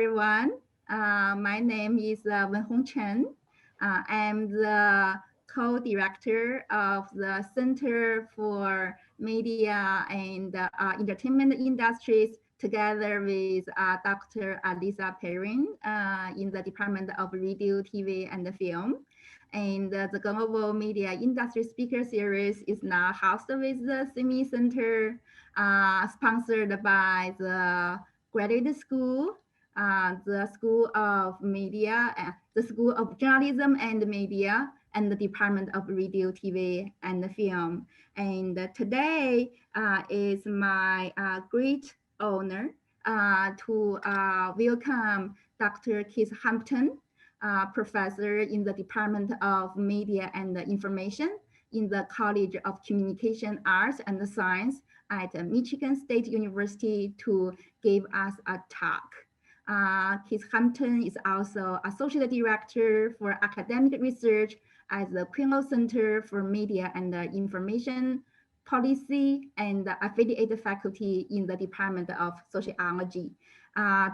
everyone. My name is Wenhong Chen. I'm the co-director of the Center for Media and Entertainment Industries, together with Dr. Lisa Perrin in the Department of Radio, TV, and Film. And the Global Media Industry Speaker Series is now hosted with the CME Center, sponsored by the Graduate School, the School of Media, the School of Journalism and Media, and the Department of Radio, TV, and Film. And today is my great honor to welcome Dr. Keith Hampton, professor in the Department of Media and Information in the College of Communication Arts and Science at Michigan State University to give us a talk. Keith Hampton is also Associate Director for Academic Research at the Quinlan Center for Media and Information Policy and affiliated faculty in the Department of Sociology.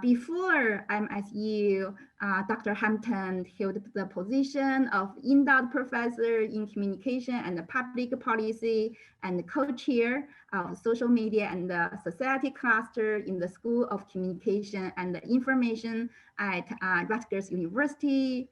Before MSU, Dr. Hampton held the position of endowed professor in communication and public policy and co-chair of social media and society cluster in the School of Communication and Information at Rutgers University.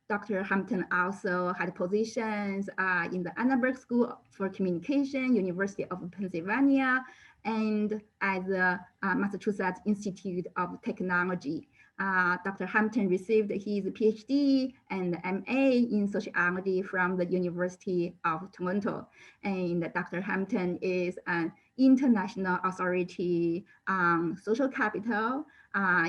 Dr. Hampton also had positions in the Annenberg School for Communication, University of Pennsylvania, and at the Massachusetts Institute of Technology. Dr. Hampton received his PhD and MA in sociology from the University of Toronto. And Dr. Hampton is an international authority on social capital,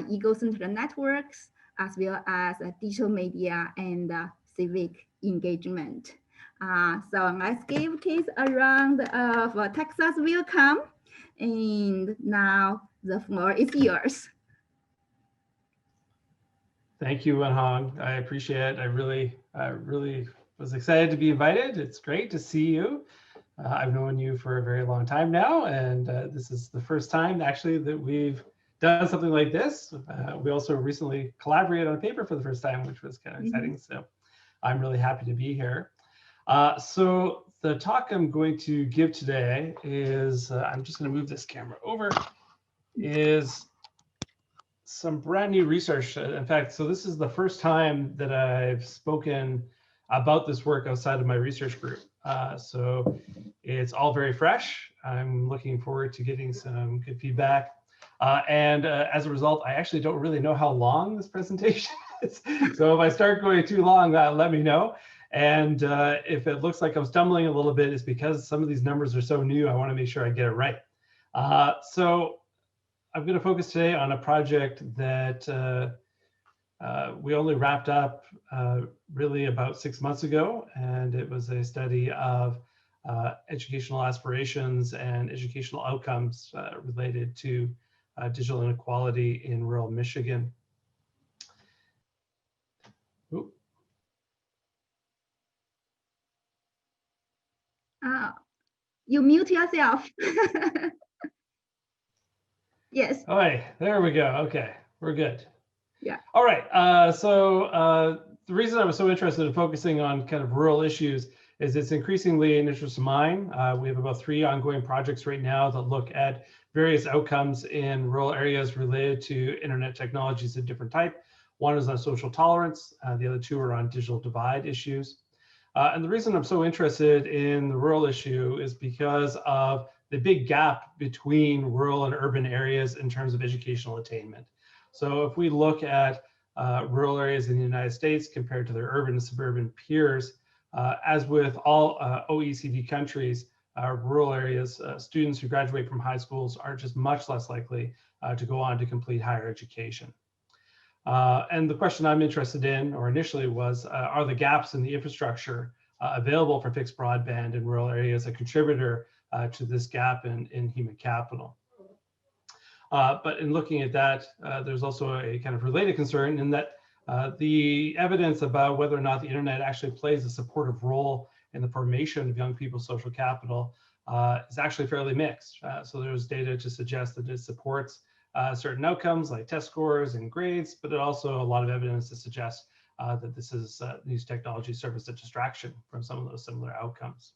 ego-centered networks, as well as digital media and civic engagement. So let's give Keith a round of Texas welcome. And now the floor is yours. Thank you, Wenhong. I appreciate it. I really was excited to be invited. It's great to see you. I've known you for a very long time now, and this is the first time actually that we've done something like this. We also recently collaborated on a paper for the first time, which was kind of exciting. So I'm really happy to be here. So the talk I'm going to give today is, I'm just going to move this camera over, is some brand new research. In fact, so this is the first time that I've spoken about this work outside of my research group. So it's all very fresh. I'm looking forward to getting some good feedback. And as a result, I actually don't really know how long this presentation is. So if I start going too long, let me know. And if it looks like I'm stumbling a little bit, it's because some of these numbers are so new, I want to make sure I get it right. So I'm going to focus today on a project that we only wrapped up really about 6 months ago. And it was a study of educational aspirations and educational outcomes related to digital inequality in rural Michigan. Ooh. You mute yourself. Yes. All right, there we go. Okay, we're good. Yeah. All right. The reason I was so interested in focusing on kind of rural issues is it's increasingly an interest of mine. We have about 3 ongoing projects right now that look at various outcomes in rural areas related to internet technologies of different type. One is on social tolerance. The other 2 are on digital divide issues. And the reason I'm so interested in the rural issue is because of the big gap between rural and urban areas in terms of educational attainment. So if we look at rural areas in the United States compared to their urban and suburban peers, as with all OECD countries, rural areas, students who graduate from high schools are just much less likely to go on to complete higher education. And the question I'm interested in, or initially, was are the gaps in the infrastructure available for fixed broadband in rural areas a contributor to this gap in human capital? But in looking at that, there's also a kind of related concern in that the evidence about whether or not the internet actually plays a supportive role in the formation of young people's social capital is actually fairly mixed. So there's data to suggest that it supports certain outcomes like test scores and grades, but it also a lot of evidence to suggest that these technologies serve as a distraction from some of those similar outcomes.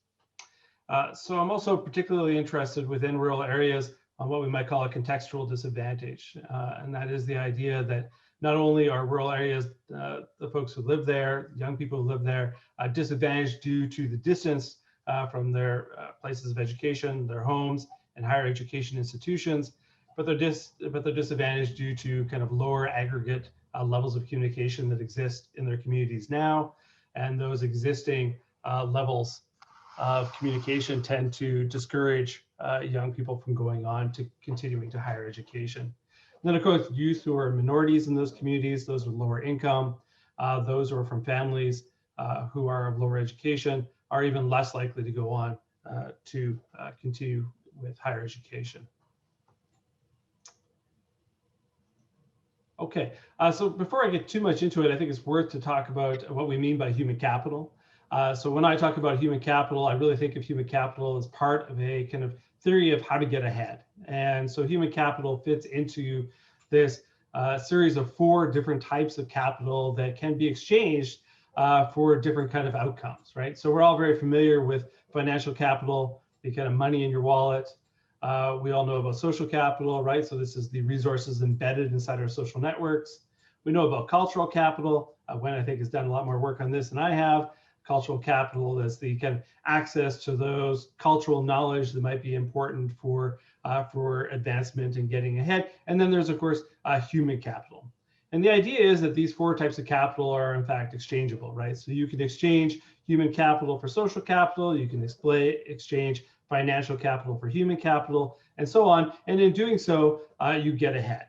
So I'm also particularly interested within rural areas on what we might call a contextual disadvantage. And that is the idea that not only are rural areas, the folks who live there, young people who live there, disadvantaged due to the distance from their places of education, their homes, and higher education institutions, but they're disadvantaged due to kind of lower aggregate levels of communication that exist in their communities now. And those existing levels of communication tend to discourage young people from going on to continuing to higher education. And then of course, youth who are minorities in those communities, those with lower income, those who are from families who are of lower education are even less likely to go on to continue with higher education. Okay, so before I get too much into it, I think it's worth to talk about what we mean by human capital. So when I talk about human capital, I really think of human capital as part of a kind of theory of how to get ahead. And so human capital fits into this series of 4 different types of capital that can be exchanged for different kind of outcomes, right? So we're all very familiar with financial capital, the kind of money in your wallet. We all know about social capital, right? So this is the resources embedded inside our social networks. We know about cultural capital. Gwen, I think, has done a lot more work on this than I have. Cultural capital is the kind of access to those cultural knowledge that might be important for advancement and getting ahead. And then there's, of course, human capital. And the idea is that these 4 types of capital are, in fact, exchangeable, right? So you can exchange human capital for social capital. You can exchange financial capital for human capital, and so on. And in doing so, you get ahead.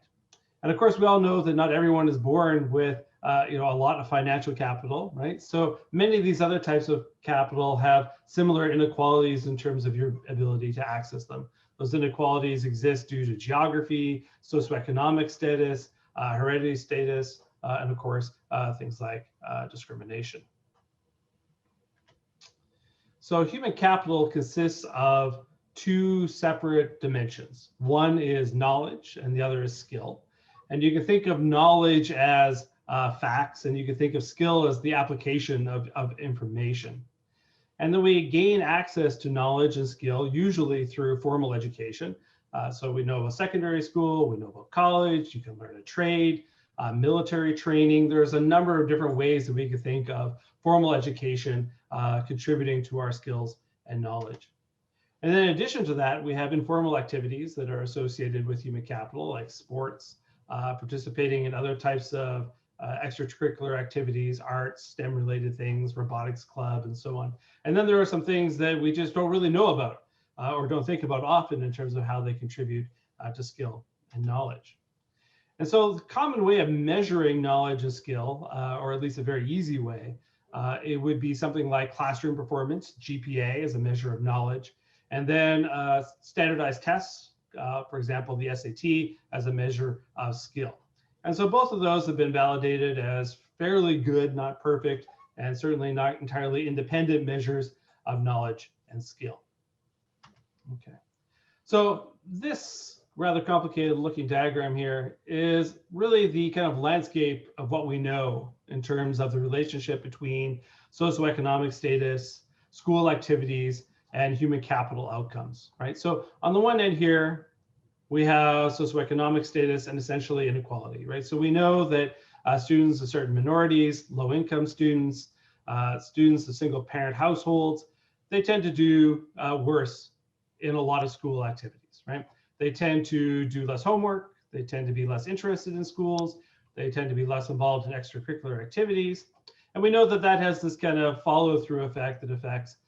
And of course, we all know that not everyone is born with a lot of financial capital, right? So many of these other types of capital have similar inequalities in terms of your ability to access them. Those inequalities exist due to geography, socioeconomic status, heredity status, and of course, things like discrimination. So human capital consists of 2 separate dimensions. One is knowledge and the other is skill. And you can think of knowledge as facts, and you can think of skill as the application of information. And then we gain access to knowledge and skill usually through formal education. So we know about secondary school, we know about college, you can learn a trade, military training. There's a number of different ways that we could think of formal education contributing to our skills and knowledge. And then in addition to that, we have informal activities that are associated with human capital, like sports, participating in other types of extracurricular activities, arts, STEM-related things, robotics club, and so on. And then there are some things that we just don't really know about or don't think about often in terms of how they contribute to skill and knowledge. And so the common way of measuring knowledge and skill, or at least a very easy way, it would be something like classroom performance, GPA, as a measure of knowledge, and then standardized tests, for example, the SAT, as a measure of skill. And so both of those have been validated as fairly good, not perfect, and certainly not entirely independent measures of knowledge and skill. Okay, so this rather complicated looking diagram here is really the kind of landscape of what we know in terms of the relationship between socioeconomic status, school activities, and human capital outcomes, right? So on the one end here, we have socioeconomic status and essentially inequality, right? So we know that students of certain minorities, low-income students, students of single-parent households, they tend to do worse in a lot of school activities, right? They tend to do less homework, they tend to be less interested in schools, they tend to be less involved in extracurricular activities. And we know that that has this kind of follow-through effect that affects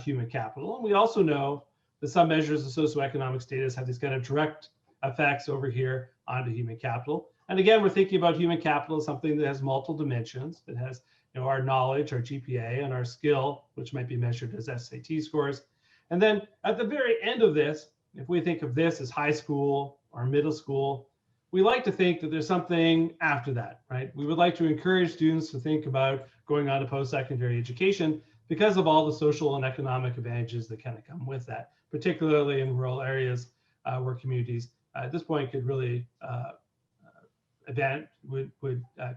human capital. And we also know that some measures of socioeconomic status have these kind of direct effects over here onto human capital. And again, we're thinking about human capital as something that has multiple dimensions, that has our knowledge, our GPA, and our skill, which might be measured as SAT scores. And then at the very end of this, if we think of this as high school or middle school, we like to think that there's something after that, right? We would like to encourage students to think about going on to post-secondary education because of all the social and economic advantages that kind of come with that, particularly in rural areas where communities at this point could really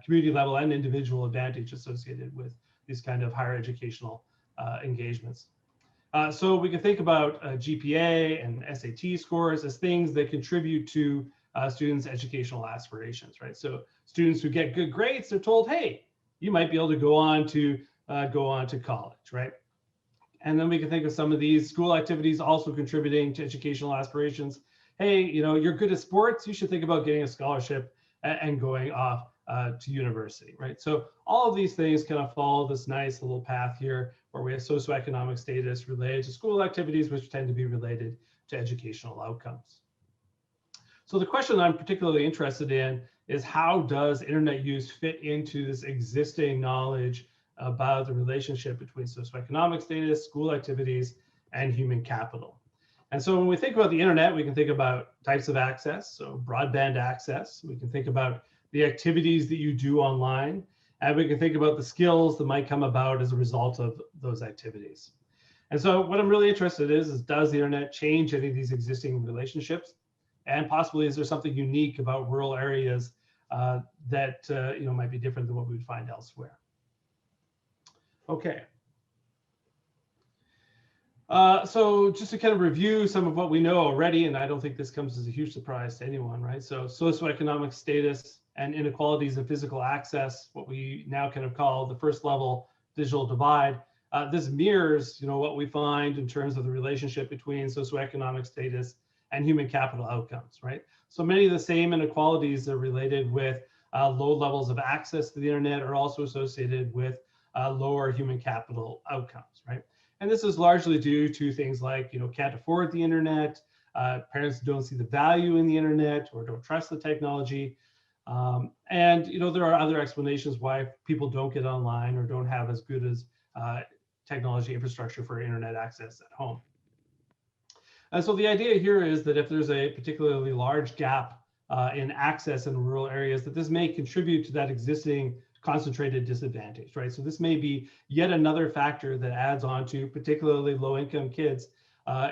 community level and individual advantage associated with these kind of higher educational engagements. So we can think about GPA and SAT scores as things that contribute to students' educational aspirations, right? So students who get good grades, they're told, hey, you might be able to go on to college, right? And then we can think of some of these school activities also contributing to educational aspirations. Hey, you're good at sports, you should think about getting a scholarship and going off to university, right? So all of these things kind of follow this nice little path here where we have socioeconomic status related to school activities, which tend to be related to educational outcomes. So the question I'm particularly interested in is, how does internet use fit into this existing knowledge about the relationship between socioeconomic status, school activities, and human capital? And so when we think about the internet, we can think about types of access, so broadband access. We can think about the activities that you do online, and we can think about the skills that might come about as a result of those activities. And so what I'm really interested in is does the internet change any of these existing relationships? And possibly, is there something unique about rural areas that might be different than what we would find elsewhere? Okay. So just to kind of review some of what we know already, and I don't think this comes as a huge surprise to anyone, right? So socioeconomic status and inequalities in physical access, what we now kind of call the first level digital divide. This mirrors, what we find in terms of the relationship between socioeconomic status and human capital outcomes, right? So many of the same inequalities that are related with low levels of access to the internet are also associated with lower human capital outcomes, right? And this is largely due to things like, can't afford the internet, parents don't see the value in the internet or don't trust the technology. And there are other explanations why people don't get online or don't have as good as technology infrastructure for internet access at home. And so the idea here is that if there's a particularly large gap in access in rural areas, that this may contribute to that existing concentrated disadvantage, right? So this may be yet another factor that adds on to particularly low-income kids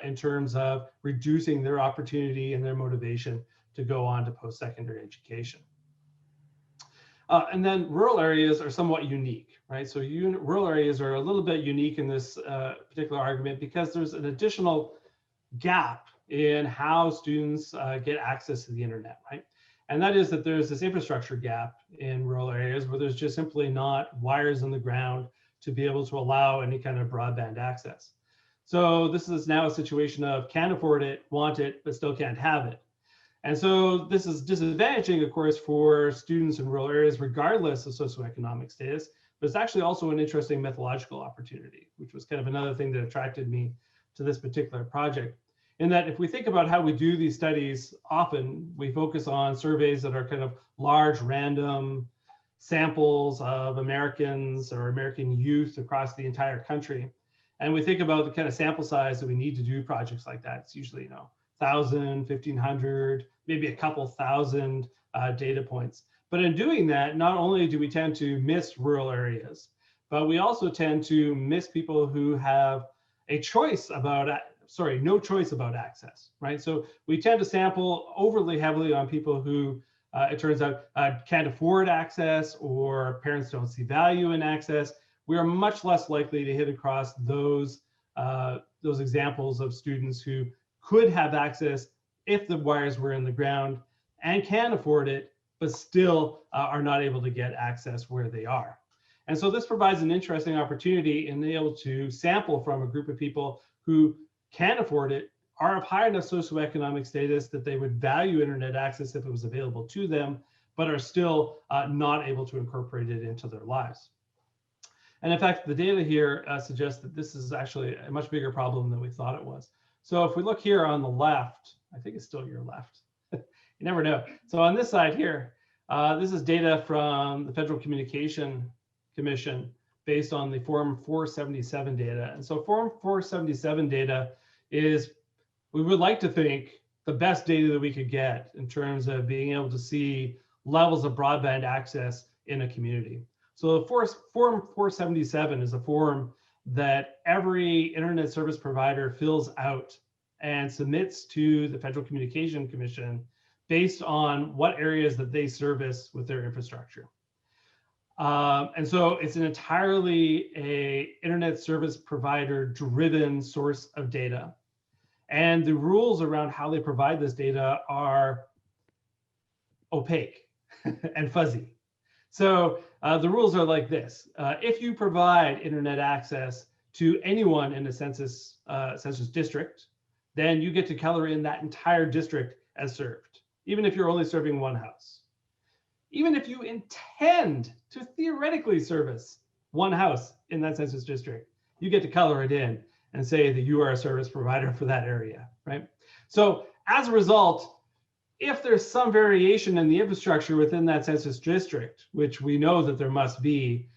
in terms of reducing their opportunity and their motivation to go on to post-secondary education. And then rural areas are somewhat unique, right? So rural areas are a little bit unique in this particular argument because there's an additional gap in how students get access to the internet, right? And that is that there's this infrastructure gap in rural areas where there's just simply not wires in the ground to be able to allow any kind of broadband access. So this is now a situation of can't afford it, want it, but still can't have it. And so this is disadvantaging, of course, for students in rural areas, regardless of socioeconomic status, but it's actually also an interesting methodological opportunity, which was kind of another thing that attracted me to this particular project. In that if we think about how we do these studies, often we focus on surveys that are kind of large, random samples of Americans or American youth across the entire country. And we think about the kind of sample size that we need to do projects like that. It's usually, 1,000, 1,500, maybe a couple thousand data points. But in doing that, not only do we tend to miss rural areas, but we also tend to miss people who have a choice about no choice about access, right? So we tend to sample overly heavily on people who, it turns out, can't afford access or parents don't see value in access. We are much less likely to hit across those examples of students who could have access if the wires were in the ground and can afford it, but still are not able to get access where they are. And so this provides an interesting opportunity in being able to sample from a group of people who can afford it, are of high enough socioeconomic status that they would value internet access if it was available to them, but are still not able to incorporate it into their lives. And in fact, the data here suggests that this is actually a much bigger problem than we thought it was. So if we look here on the left, I think it's still your left, you never know. So on this side here, this is data from the Federal Communication Commission based on the Form 477 data. And so Form 477 data is, we would like to think, the best data that we could get in terms of being able to see levels of broadband access in a community. So the Form 477 is a form that every internet service provider fills out and submits to the Federal Communication Commission based on what areas that they service with their infrastructure. And so it's an entirely internet service provider driven source of data. And the rules around how they provide this data are opaque and fuzzy. So the rules are like this. If you provide internet access to anyone in a census district, then you get to color in that entire district as served, even if you're only serving one house. Even if you intend to theoretically service one house in that census district, you get to color it in and say that you are a service provider for that area, right? So as a result, if there's some variation in the infrastructure within that census district, which we know that there must be,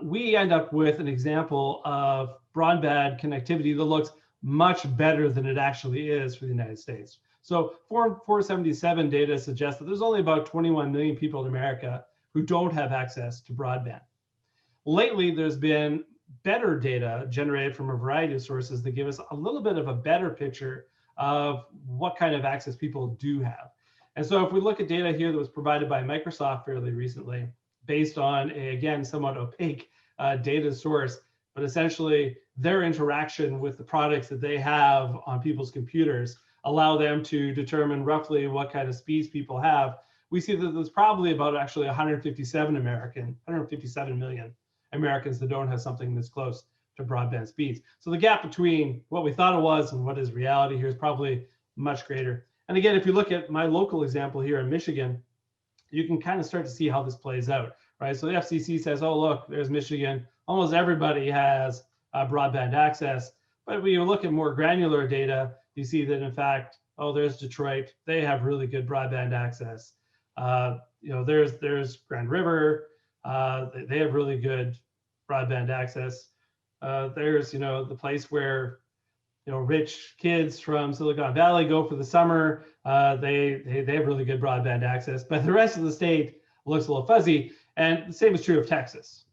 we end up with an example of broadband connectivity that looks much better than it actually is for the United States. So Form 477 data suggests that there's only about 21 million people in America who don't have access to broadband. Lately, there's been better data generated from a variety of sources that give us a little bit of a better picture of what kind of access people do have. And so if we look at data here that was provided by Microsoft fairly recently, based on a, again, somewhat opaque data source, but essentially their interaction with the products that they have on people's computers allow them to determine roughly what kind of speeds people have. We see that there's probably about actually 157 million Americans that don't have something that's close to broadband speeds. So the gap between what we thought it was and what is reality here is probably much greater. And again, if you look at my local example here in Michigan, you can kind of start to see how this plays out, right? So the FCC says, oh, look, there's Michigan. Almost everybody has broadband access. But when you look at more granular data, you see that in fact, oh, there's Detroit. They have really good broadband access. There's Grand River. They have really good broadband access. There's, the place where, rich kids from Silicon Valley go for the summer. They have really good broadband access, but the rest of the state looks a little fuzzy. And the same is true of Texas.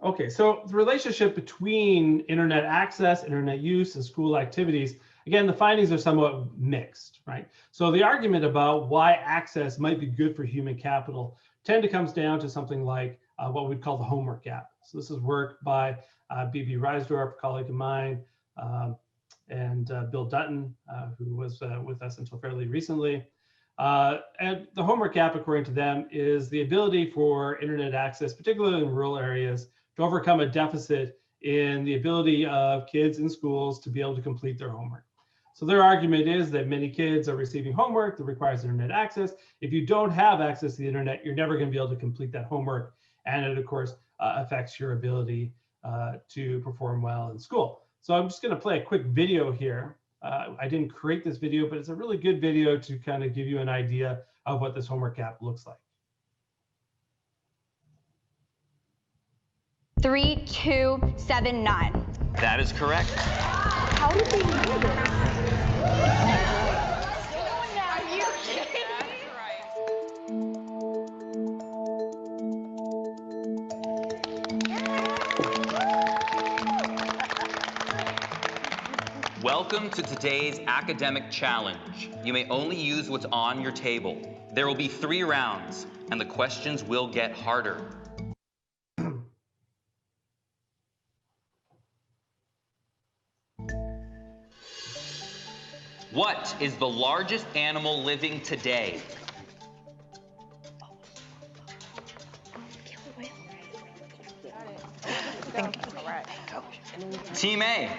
Okay, so the relationship between internet access, internet use, and school activities, again, the findings are somewhat mixed, right? So the argument about why access might be good for human capital comes down to something like what we'd call the homework gap. So this is work by B.B. Reisdorf, a colleague of mine, and Bill Dutton, who was with us until fairly recently. And the homework gap, according to them, is the ability for internet access, particularly in rural areas, to overcome a deficit in the ability of kids in schools to be able to complete their homework. So their argument is that many kids are receiving homework that requires internet access. If you don't have access to the internet, you're never going to be able to complete that homework. And it, of course, affects your ability to perform well in school. So I'm just going to play a quick video here. I didn't create this video, but it's a really good video to kind of give you an idea of what this homework gap looks like. 3279. That is correct. How did they know this? Are you kidding? Welcome to today's academic challenge. You may only use what's on your table. There will be 3 rounds, and the questions will get harder. What is the largest animal living today? Team A.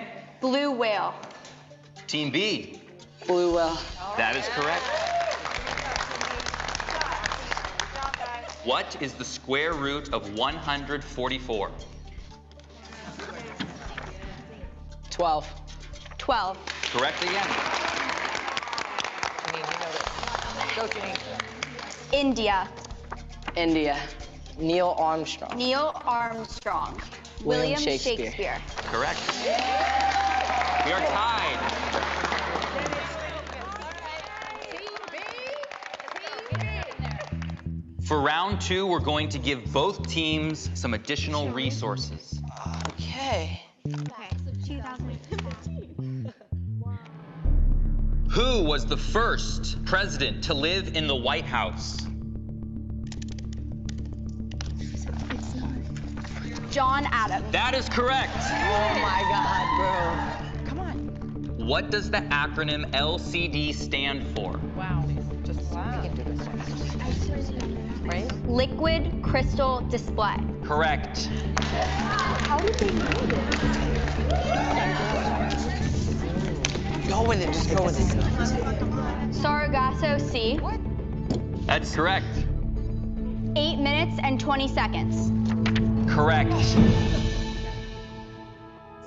Blue whale. Team B. Blue whale. That is correct. What is the square root of 144? 12. 12. Correct again. Go, Janine. India. India. Neil Armstrong. Neil Armstrong. William Shakespeare. Correct. We are tied. For round 2, we're going to give both teams some additional resources. Okay. Okay, so 2015. Who was the first president to live in the White House? John Adams. That is correct. Oh my God, bro. Come on. What does the acronym LCD stand for? Wow. Just wow. We can do this one. Right? Liquid Crystal Display. Correct. How did they know this? Go with it. Just go with it. Sargasso Sea. That's correct. 8 minutes and 20 seconds. Correct.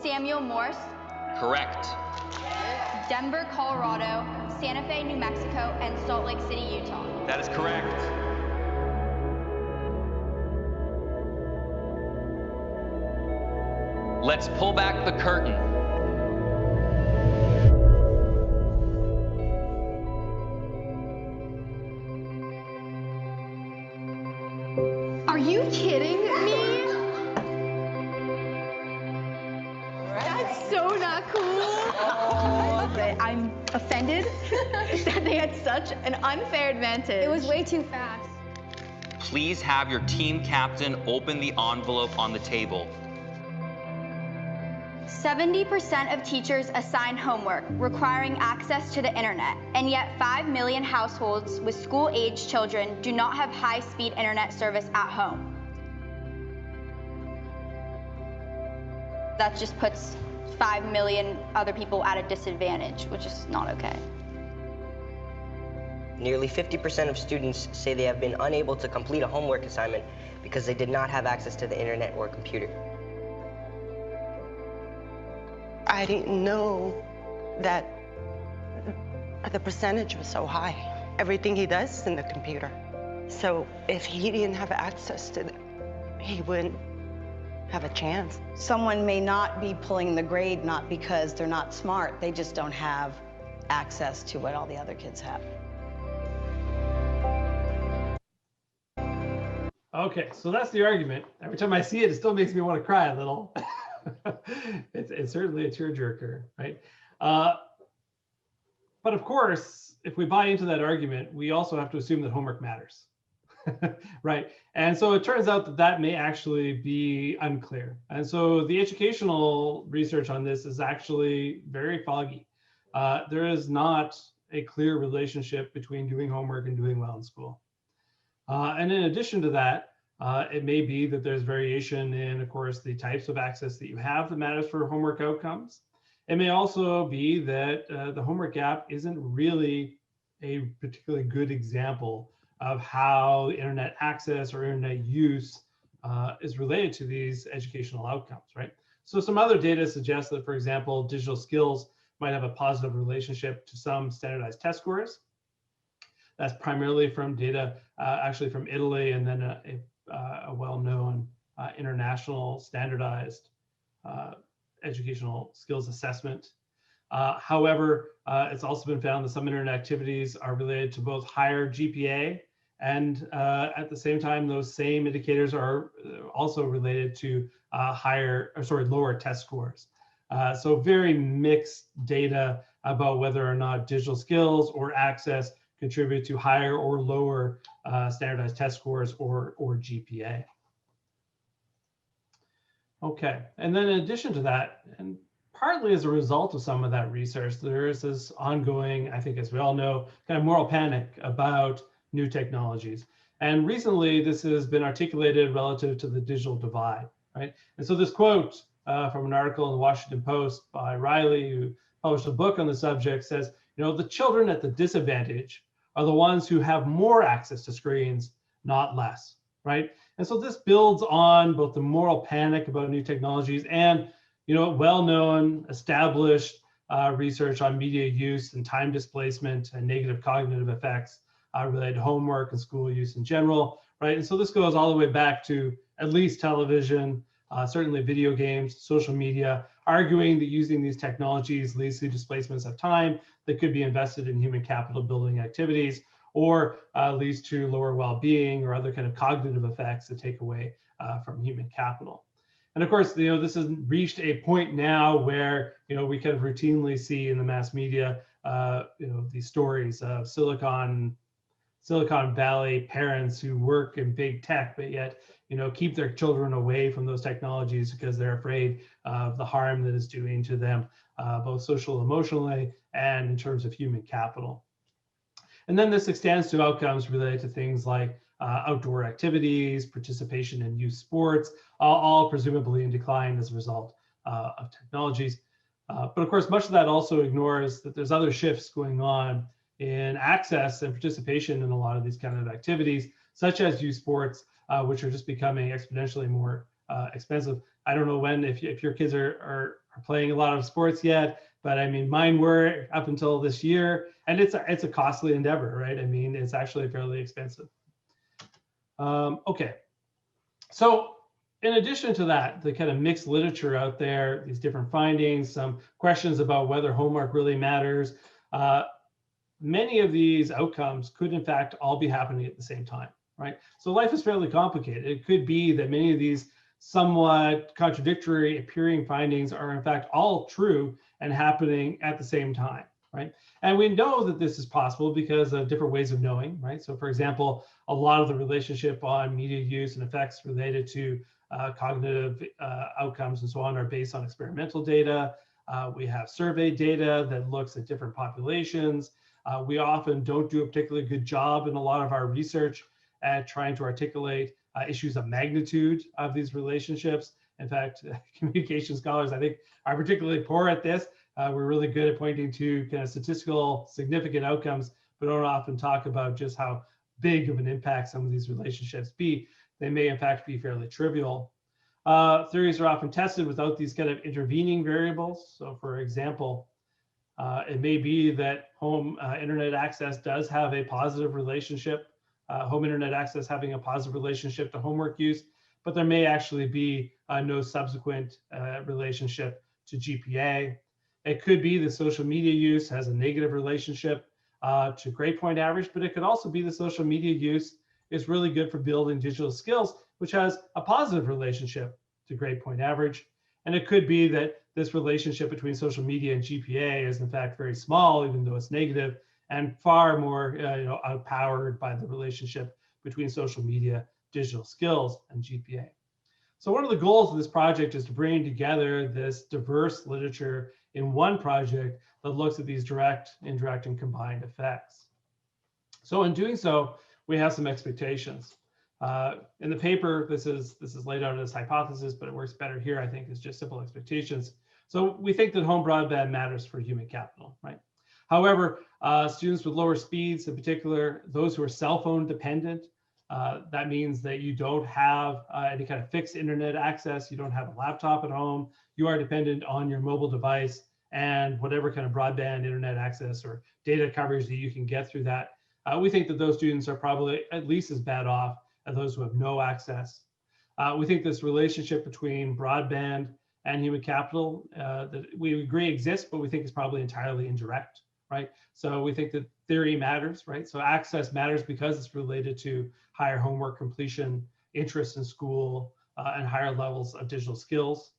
Samuel Morse. Correct. Denver, Colorado. Santa Fe, New Mexico. And Salt Lake City, Utah. That is correct. Let's pull back the curtain. Are you kidding me? That's so not cool. I'm offended that they had such an unfair advantage. It was way too fast. Please have your team captain open the envelope on the table. 70% of teachers assign homework requiring access to the internet, and yet 5 million households with school-age children do not have high-speed internet service at home. That just puts 5 million other people at a disadvantage, which is not okay. Nearly 50% of students say they have been unable to complete a homework assignment because they did not have access to the internet or computer. I didn't know that the percentage was so high. Everything he does is in the computer. So if he didn't have access to it, he wouldn't have a chance. Someone may not be pulling the grade not because they're not smart, they just don't have access to what all the other kids have. Okay, so that's the argument. Every time I see it, it still makes me want to cry a little. It's certainly a tearjerker, right? But of course, if we buy into that argument, we also have to assume that homework matters, right? And so it turns out that that may actually be unclear. And so the educational research on this is actually very foggy. There is not a clear relationship between doing homework and doing well in school. And in addition to that, it may be that there's variation in, of course, the types of access that you have that matters for homework outcomes. It may also be that the homework gap isn't really a particularly good example of how internet access or internet use is related to these educational outcomes, right? So some other data suggests that, for example, digital skills might have a positive relationship to some standardized test scores. That's primarily from data actually from Italy, and then a well-known international standardized educational skills assessment. However, it's also been found that some internet activities are related to both higher GPA and at the same time, those same indicators are also related to lower test scores. So very mixed data about whether or not digital skills or access contribute to higher or lower standardized test scores or GPA. Okay, and then in addition to that, and partly as a result of some of that research, there is this ongoing, I think as we all know, kind of moral panic about new technologies. And recently this has been articulated relative to the digital divide, right? And so this quote from an article in the Washington Post by Riley, who published a book on the subject, says, you know, the children at the disadvantage are the ones who have more access to screens, not less, right? And so this builds on both the moral panic about new technologies and, you know, well-known, established research on media use and time displacement and negative cognitive effects related to homework and school use in general, right? And so this goes all the way back to at least television, certainly video games, social media, arguing that using these technologies leads to displacements of time that could be invested in human capital building activities, or leads to lower well-being or other kind of cognitive effects that take away from human capital. And of course, you know, this has reached a point now where, you know, we kind of routinely see in the mass media these stories of Silicon Valley parents who work in big tech, but yet, keep their children away from those technologies because they're afraid of the harm that it's doing to them, both social, emotionally, and in terms of human capital. And then this extends to outcomes related to things like outdoor activities, participation in youth sports, all presumably in decline as a result of technologies. But of course, much of that also ignores that there's other shifts going on in access and participation in a lot of these kind of activities, such as youth sports, which are just becoming exponentially more expensive. I don't know if your kids are playing a lot of sports yet, but I mean, mine were up until this year, and it's a costly endeavor, right? I mean, it's actually fairly expensive. Okay, so in addition to that, the kind of mixed literature out there, these different findings, some questions about whether homework really matters, many of these outcomes could in fact all be happening at the same time, right? So life is fairly complicated. It could be that many of these somewhat contradictory appearing findings are in fact all true and happening at the same time, right? And we know that this is possible because of different ways of knowing, right? So for example, a lot of the relationship on media use and effects related to cognitive outcomes and so on are based on experimental data. We have survey data that looks at different populations. We often don't do a particularly good job in a lot of our research at trying to articulate issues of magnitude of these relationships. In fact, communication scholars, I think, are particularly poor at this. We're really good at pointing to kind of statistical significant outcomes, but don't often talk about just how big of an impact some of these relationships be. They may in fact be fairly trivial. Theories are often tested without these kind of intervening variables. So for example, it may be that home internet access does have a positive relationship, home internet access having a positive relationship to homework use, but there may actually be no subsequent relationship to GPA. It could be that social media use has a negative relationship to grade point average, but it could also be that social media use is really good for building digital skills, which has a positive relationship to grade point average. And it could be that this relationship between social media and GPA is in fact very small, even though it's negative, and far more outpowered by the relationship between social media, digital skills, and GPA. So one of the goals of this project is to bring together this diverse literature in one project that looks at these direct, indirect, and combined effects. So in doing so, we have some expectations. In the paper, this is laid out as hypothesis, but it works better here, I think, is just simple expectations. So we think that home broadband matters for human capital, right? However, students with lower speeds, in particular, those who are cell phone dependent, that means that you don't have any kind of fixed internet access, you don't have a laptop at home, you are dependent on your mobile device and whatever kind of broadband internet access or data coverage that you can get through that. We think that those students are probably at least as bad off as those who have no access. We think this relationship between broadband and human capital that we agree exists, but we think is probably entirely indirect, right? So we think that theory matters, right? So access matters because it's related to higher homework completion, interest in school, and higher levels of digital skills.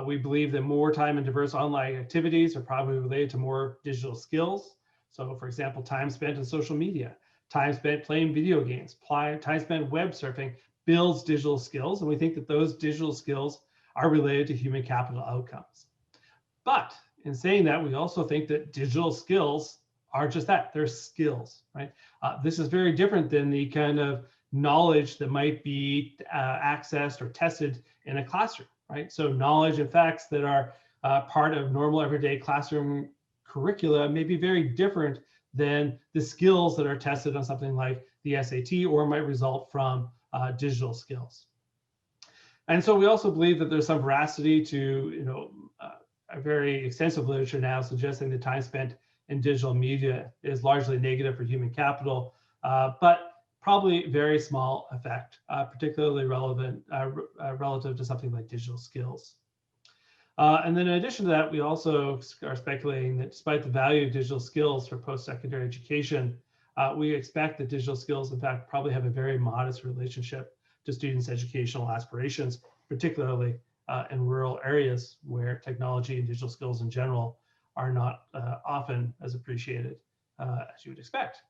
We believe that more time in diverse online activities are probably related to more digital skills. So for example, time spent in social media, time spent playing video games, time spent web surfing builds digital skills. And we think that those digital skills are related to human capital outcomes. But in saying that, we also think that digital skills are just that, they're skills, right? This is very different than the kind of knowledge that might be accessed or tested in a classroom, right? So knowledge and facts that are part of normal everyday classroom curricula may be very different than the skills that are tested on something like the SAT or might result from digital skills. And so we also believe that there's some veracity to a very extensive literature now suggesting that time spent in digital media is largely negative for human capital, but probably very small effect, particularly relevant relative to something like digital skills. And then in addition to that, we also are speculating that despite the value of digital skills for post-secondary education, we expect that digital skills, in fact, probably have a very modest relationship to students' educational aspirations, particularly in rural areas where technology and digital skills in general are not often as appreciaed as you would expect.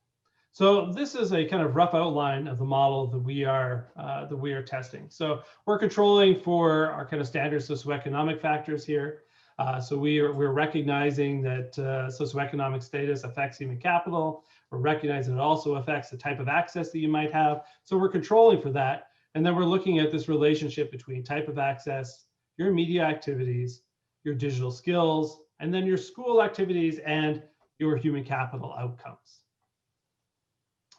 So this is a kind of rough outline of the model that we are testing. So we're controlling for our kind of standard socioeconomic factors here. So we're recognizing that socioeconomic status affects human capital. We're recognizing it also affects the type of access that you might have. So we're controlling for that. And then we're looking at this relationship between type of access, your media activities, your digital skills, and then your school activities and your human capital outcomes.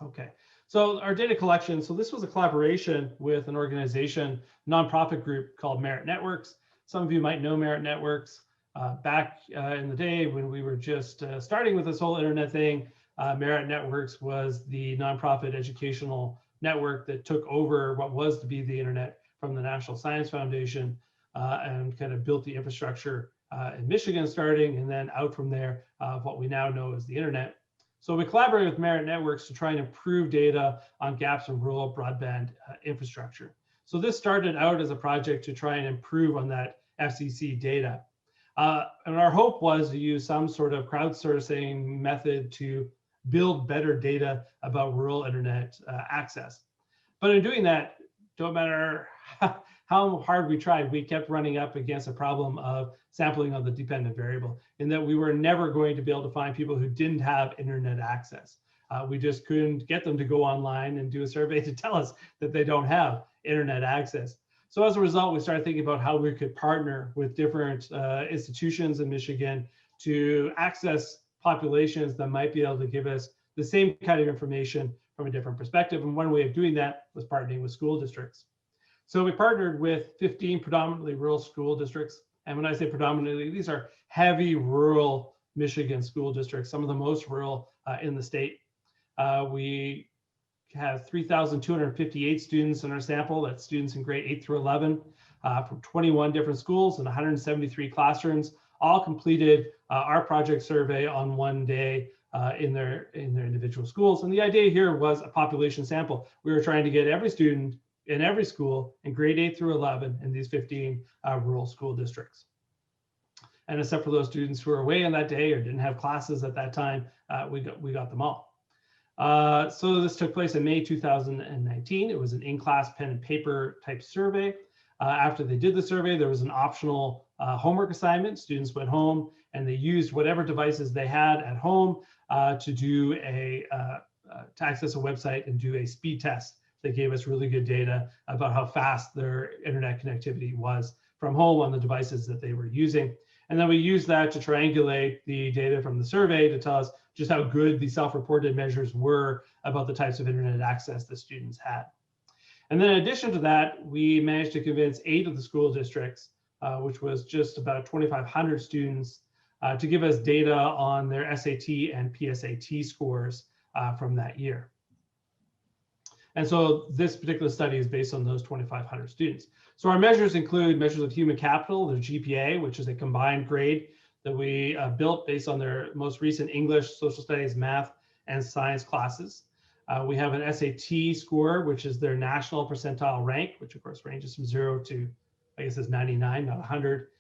Okay, so our data collection, so this was a collaboration with an organization, nonprofit group called Merit Networks. Some of you might know Merit Networks. Back in the day when we were just starting with this whole internet thing, Merit Networks was the nonprofit educational network that took over what was to be the internet from the National Science Foundation and kind of built the infrastructure in Michigan starting, and then out from there, what we now know as the internet. So we collaborate with Merit Networks to try and improve data on gaps in rural broadband infrastructure. So this started out as a project to try and improve on that FCC data. And our hope was to use some sort of crowdsourcing method to build better data about rural internet access. But in doing that, no matter how hard we tried, we kept running up against a problem of sampling on the dependent variable, in that we were never going to be able to find people who didn't have internet access. We just couldn't get them to go online and do a survey to tell us that they don't have internet access. So as a result, we started thinking about how we could partner with different institutions in Michigan to access populations that might be able to give us the same kind of information from a different perspective. And one way of doing that was partnering with school districts. So we partnered with 15 predominantly rural school districts. And when I say predominantly, these are heavy rural Michigan school districts, some of the most rural in the state. We have 3,258 students in our sample. That's students in grade 8 through 11 from 21 different schools and 173 classrooms, all completed our project survey on one day in their individual schools. And the idea here was a population sample. We were trying to get every student in every school in grade 8 through 11 in these 15 rural school districts. And except for those students who were away on that day or didn't have classes at that time, we got them all. So this took place in May 2019. It was an in-class pen and paper type survey. After they did the survey, there was an optional homework assignment. Students went home and they used whatever devices they had at home to access a website and do a speed test that gave us really good data about how fast their internet connectivity was from home on the devices that they were using. And then we used that to triangulate the data from the survey to tell us just how good the self-reported measures were about the types of internet access that students had. And then in addition to that, we managed to convince 8 of the school districts, which was just about 2,500 students, to give us data on their SAT and PSAT scores from that year. And so this particular study is based on those 2,500 students. So our measures include measures of human capital, their GPA, which is a combined grade that we built based on their most recent English, social studies, math, and science classes. We have an SAT score, which is their national percentile rank, which of course ranges from 0 to, I guess it's 99, not 100.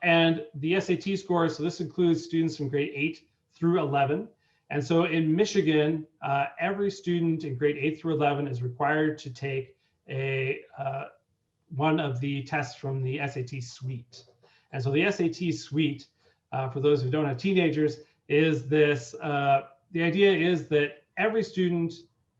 And the SAT score, so this includes students from grade 8 through 11. And so in Michigan, every student in grade 8 through 11 is required to take one of the tests from the SAT suite. And so the SAT suite, for those who don't have teenagers, is this, the idea is that every student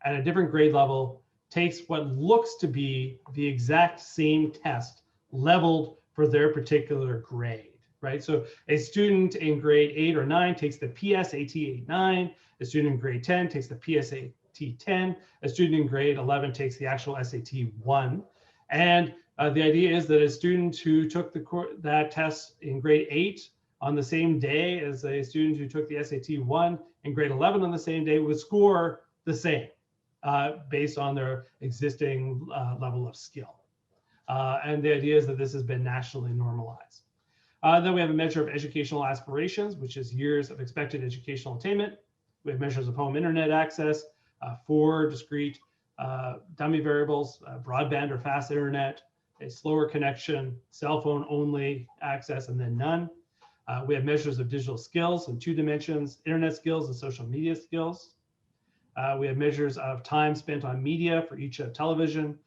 at a different grade level takes what looks to be the exact same test leveled for their particular grade. Right? So a student in grade 8 or 9 takes the PSAT 8-9, a student in grade 10 takes the PSAT 10, a student in grade 11 takes the actual SAT 1. And the idea is that a student who took that test in grade 8 on the same day as a student who took the SAT 1 in grade 11 on the same day would score the same based on their existing level of skill. And the idea is that this has been nationally normalized. Then we have a measure of educational aspirations, which is years of expected educational attainment. We have measures of home internet access, 4 discrete dummy variables, broadband or fast internet, a slower connection, cell phone only access, and then none. We have measures of digital skills in 2 dimensions, internet skills and social media skills. We have measures of time spent on media for each television,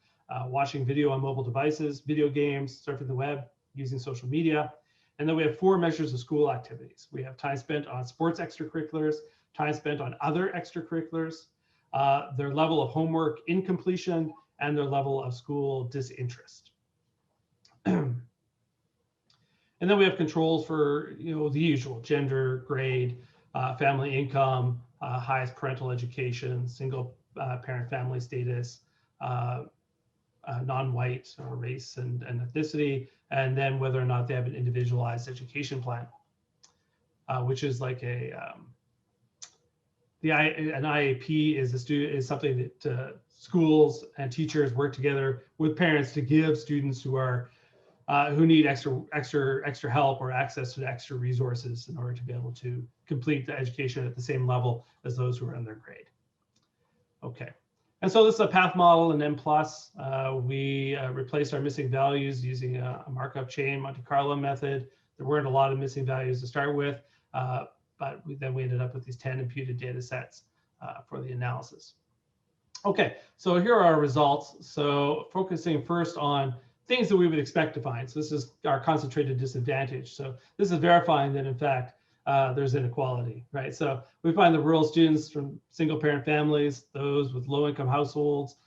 watching video on mobile devices, video games, surfing the web, using social media. And then we have 4 measures of school activities. We have time spent on sports extracurriculars, time spent on other extracurriculars, their level of homework incompletion, and their level of school disinterest. And then we have controls for, the usual: gender, grade, family income, highest parental education, single parent family status, non-white, or race and ethnicity, and then whether or not they have an individualized education plan, which is like an IAP is something that schools and teachers work together with parents to give students who need extra help or access to extra resources in order to be able to complete the education at the same level as those who are in their grade. Okay, and so this is a path model in M+. We replaced our missing values using a markup chain Monte Carlo method. There weren't a lot of missing values to start with, but then we ended up with these 10 imputed data sets for the analysis. Okay, so here are our results. So focusing first on things that we would expect to find. So this is our concentrated disadvantage. So this is verifying that in fact there's inequality, right? So we find the rural students from single parent families, those with low income households,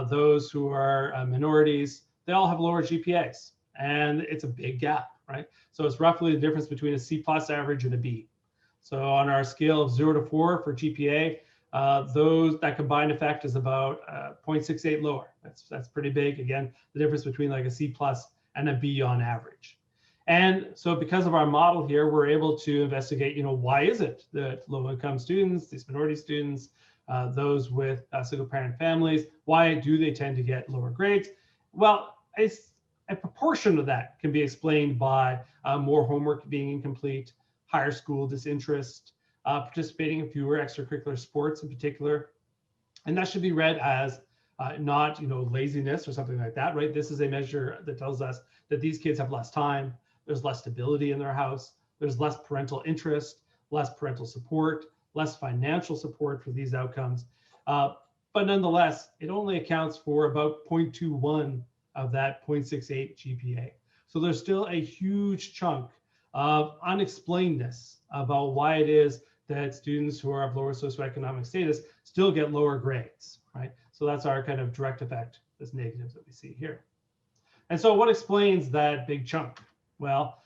those who are minorities, they all have lower GPAs, and it's a big gap, right? So it's roughly the difference between a C+ average and a B. So on our scale of 0 to 4 for GPA, that combined effect is about 0.68 lower. That's pretty big. Again, the difference between like a C+ and a B on average. And so because of our model here, we're able to investigate, why is it that low income students, these minority students, those with single parent families, why do they tend to get lower grades? Well, a proportion of that can be explained by more homework being incomplete, higher school disinterest, participating in fewer extracurricular sports in particular. And that should be read as not laziness or something like that, right? This is a measure that tells us that these kids have less time, there's less stability in their house, there's less parental interest, less parental support, less financial support for these outcomes. But nonetheless, it only accounts for about 0.21 of that 0.68 GPA. So there's still a huge chunk of unexplainedness about why it is that students who are of lower socioeconomic status still get lower grades, right? So that's our kind of direct effect, this negative that we see here. And so what explains that big chunk? Well,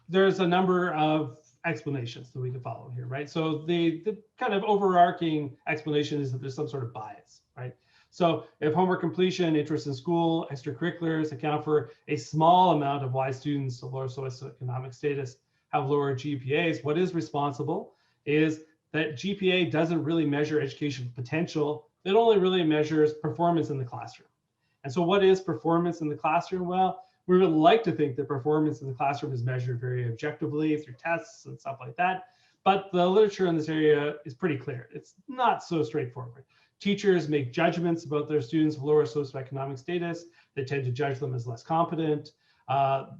there's a number of explanations that we can follow here, right? So the kind of overarching explanation is that there's some sort of bias, right? So if homework completion, interest in school, extracurriculars account for a small amount of why students of lower socioeconomic status have lower GPAs, what is responsible is that GPA doesn't really measure education potential. It only really measures performance in the classroom. And so what is performance in the classroom? Well, we would like to think that performance in the classroom is measured very objectively through tests and stuff like that. But the literature in this area is pretty clear. It's not so straightforward. Teachers make judgments about their students of lower socioeconomic status. They tend to judge them as less competent.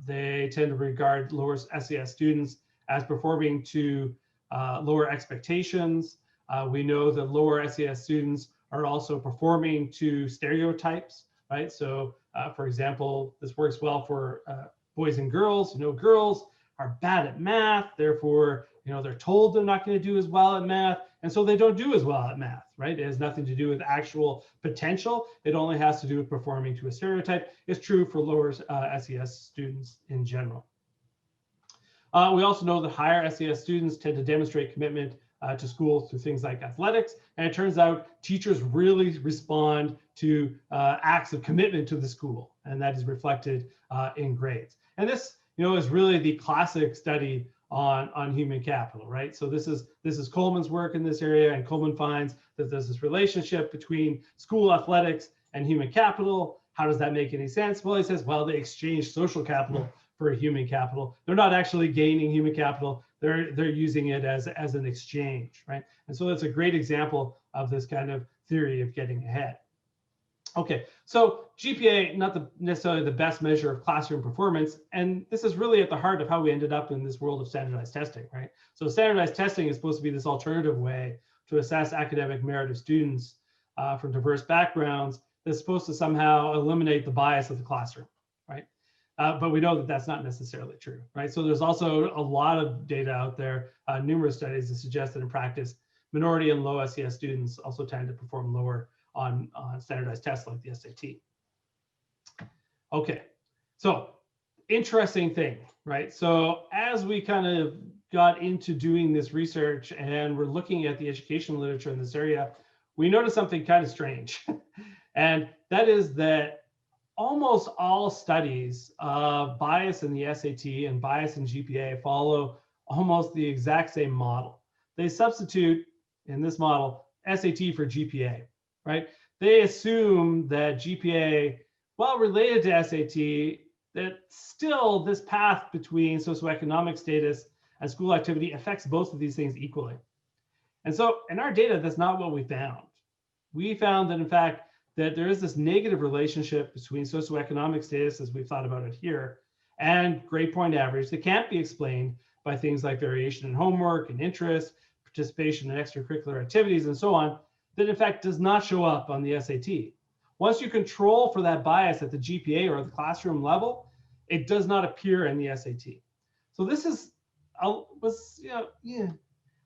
They tend to regard lower SES students as performing to lower expectations. We know that lower SES students are also performing to stereotypes, right? So for example, this works well for boys and girls. Girls are bad at math, therefore, they're told they're not going to do as well at math, and so they don't do as well at math, right? It has nothing to do with actual potential. It only has to do with performing to a stereotype. It's true for lower SES students in general. We also know that higher SES students tend to demonstrate commitment to school through things like athletics, and it turns out teachers really respond to acts of commitment to the school, and that is reflected in grades. And this, is really the classic study on human capital, right? So this is Coleman's work in this area, and Coleman finds that there's this relationship between school athletics and human capital. How does that make any sense? Well, he says, well, they exchange social capital for human capital. They're not actually gaining human capital. They're using it as an exchange, right? And so that's a great example of this kind of theory of getting ahead. Okay, so GPA, not necessarily the best measure of classroom performance, and this is really at the heart of how we ended up in this world of standardized testing, right? So standardized testing is supposed to be this alternative way to assess academic merit of students from diverse backgrounds that's supposed to somehow eliminate the bias of the classroom, right? But we know that that's not necessarily true, right? So there's also a lot of data out there, numerous studies that suggest that in practice, minority and low SES students also tend to perform lower on standardized tests like the SAT. Okay, so interesting thing, right? So as we kind of got into doing this research and we're looking at the education literature in this area, we noticed something kind of strange. And that is that almost all studies of bias in the SAT and bias in GPA follow almost the exact same model. They substitute in this model SAT for GPA, right? They assume that GPA, while related to SAT, that still this path between socioeconomic status and school activity affects both of these things equally. And so in our data, that's not what we found. We found that in fact, that there is this negative relationship between socioeconomic status, as we've thought about it here, and grade point average that can't be explained by things like variation in homework and interest, participation in extracurricular activities, and so on, that in fact does not show up on the SAT. Once you control for that bias at the GPA or the classroom level, it does not appear in the SAT. So this is,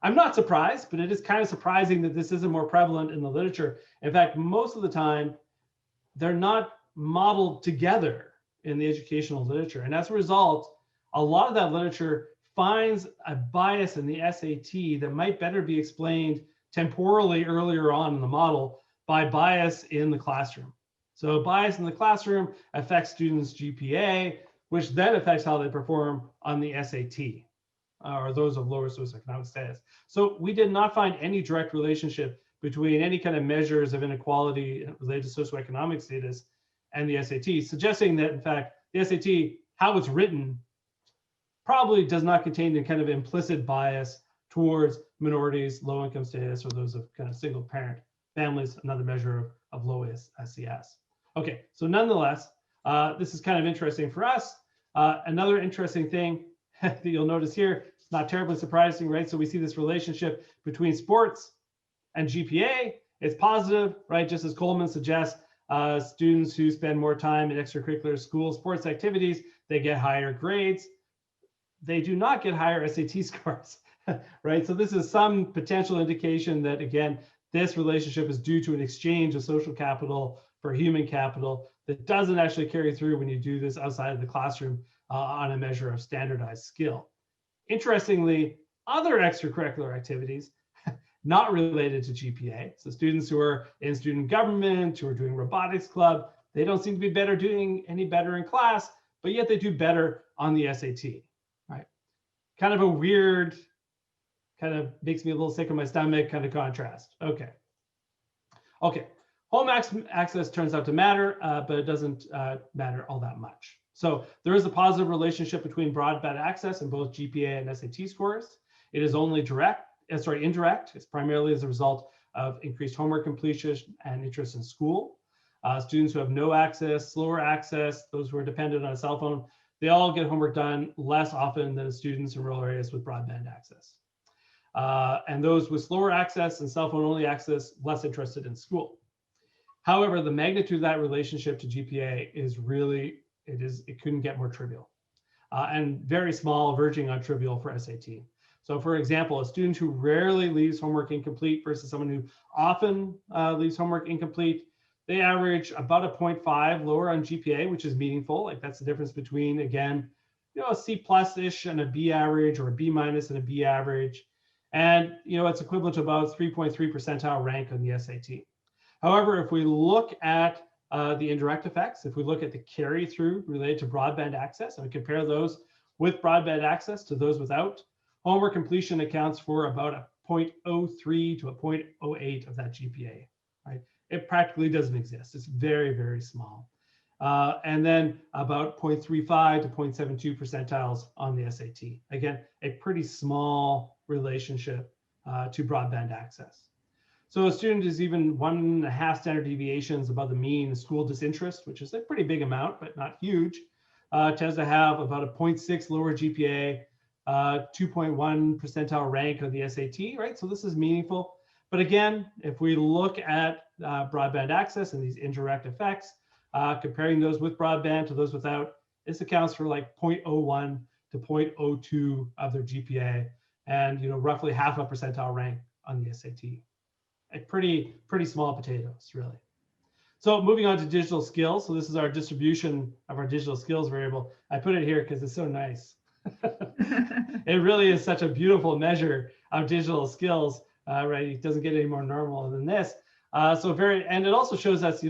I'm not surprised, but it is kind of surprising that this isn't more prevalent in the literature. In fact, most of the time, they're not modeled together in the educational literature. And as a result, a lot of that literature finds a bias in the SAT that might better be explained temporally earlier on in the model by bias in the classroom. So bias in the classroom affects students' GPA, which then affects how they perform on the SAT. Or those of lower socioeconomic status. So we did not find any direct relationship between any kind of measures of inequality related to socioeconomic status and the SAT, suggesting that in fact, the SAT, how it's written, probably does not contain a kind of implicit bias towards minorities, low income status, or those of kind of single parent families, another measure of low SES. Okay, so nonetheless, this is kind of interesting for us. Another interesting thing that you'll notice here, it's not terribly surprising, right? So we see this relationship between sports and GPA. It's positive, right? Just as Coleman suggests, students who spend more time in extracurricular school sports activities, they get higher grades. They do not get higher SAT scores, right? So this is some potential indication that, again, this relationship is due to an exchange of social capital for human capital that doesn't actually carry through when you do this outside of the classroom on a measure of standardized skill. Interestingly, other extracurricular activities not related to GPA, so students who are in student government, who are doing robotics club, they don't seem to be doing any better in class, but yet they do better on the SAT, right? Kind of a weird, kind of makes me a little sick in my stomach kind of contrast. Okay. Home access turns out to matter, but it doesn't matter all that much. So there is a positive relationship between broadband access and both GPA and SAT scores. It is only indirect. It's primarily as a result of increased homework completion and interest in school. Students who have no access, slower access, those who are dependent on a cell phone, they all get homework done less often than students in rural areas with broadband access. And those with slower access and cell phone only access, less interested in school. However, the magnitude of that relationship to GPA is really, it couldn't get more trivial and very small, verging on trivial for SAT. So for example, a student who rarely leaves homework incomplete versus someone who often leaves homework incomplete, they average about a 0.5 lower on GPA, which is meaningful. Like that's the difference between, again, a C+-ish and a B average, or a B- and a B average. And it's equivalent to about 3.3 percentile rank on the SAT. However, if we look at the indirect effects, if we look at the carry through related to broadband access, and we compare those with broadband access to those without, homework completion accounts for about a 0.03 to a 0.08 of that GPA, right? It practically doesn't exist. It's very, very small. And then about 0.35 to 0.72 percentiles on the SAT. Again, a pretty small relationship to broadband access. So a student is even 1.5 standard deviations above the mean school disinterest, which is a pretty big amount, but not huge, tends to have about a 0.6 lower GPA, 2.1 percentile rank on the SAT, right? So this is meaningful. But again, if we look at broadband access and these indirect effects, comparing those with broadband to those without, this accounts for like 0.01 to 0.02 of their GPA, and roughly half a percentile rank on the SAT. Pretty small potatoes, really. So moving on to digital skills. So this is our distribution of our digital skills variable. I put it here because it's so nice. It really is such a beautiful measure of digital skills, right? It doesn't get any more normal than this. And it also shows us,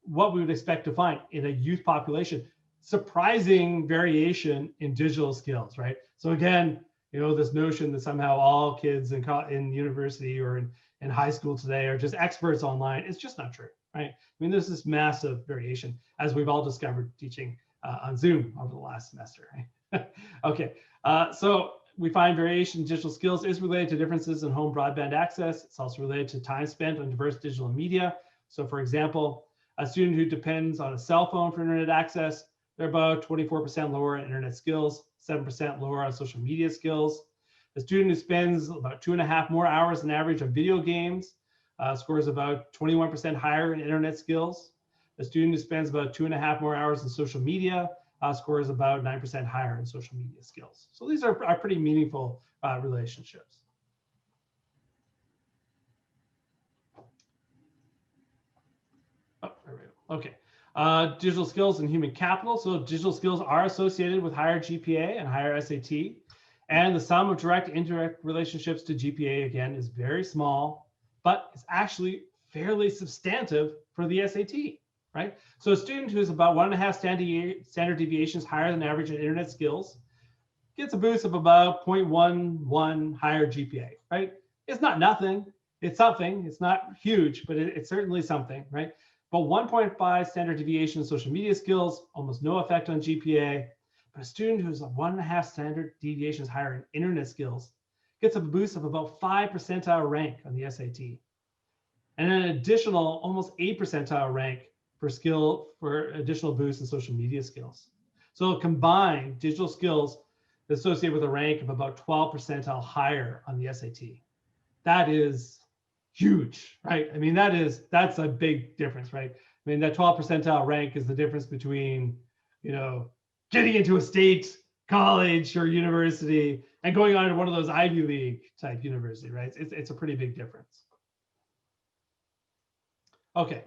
what we would expect to find in a youth population. Surprising variation in digital skills, right? So again, this notion that somehow all kids in university or in high school today are just experts online, it's just not true, right? I mean, there's this massive variation, as we've all discovered teaching on Zoom over the last semester, right? Okay, so we find variation in digital skills is related to differences in home broadband access. It's also related to time spent on diverse digital media. So for example, a student who depends on a cell phone for internet access, they're about 24% lower in internet skills, 7% lower on social media skills. The student who spends about 2.5 more hours than average on video games scores about 21% higher in internet skills. The student who spends about 2.5 more hours in social media scores about 9% higher in social media skills. So these are pretty meaningful relationships. Oh, there we go. Okay. Digital skills and human capital. So digital skills are associated with higher GPA and higher SAT. And the sum of direct and indirect relationships to GPA, again, is very small, but it's actually fairly substantive for the SAT, right? So a student who's about 1.5 standard deviations higher than average in internet skills gets a boost of about 0.11 higher GPA, right? It's not nothing. It's something. It's not huge, but it's certainly something, right? But 1.5 standard deviation in social media skills, almost no effect on GPA. But a student who's 1.5 standard deviations higher in internet skills gets a boost of about 5 percentile rank on the SAT. And an additional almost 8 percentile rank for additional boost in social media skills. So combined, digital skills associated with a rank of about 12 percentile higher on the SAT. That is huge, right? I mean, that's a big difference, right? I mean, that 12 percentile rank is the difference between, getting into a state college or university and going on to one of those Ivy League type university, right? It's a pretty big difference. Okay,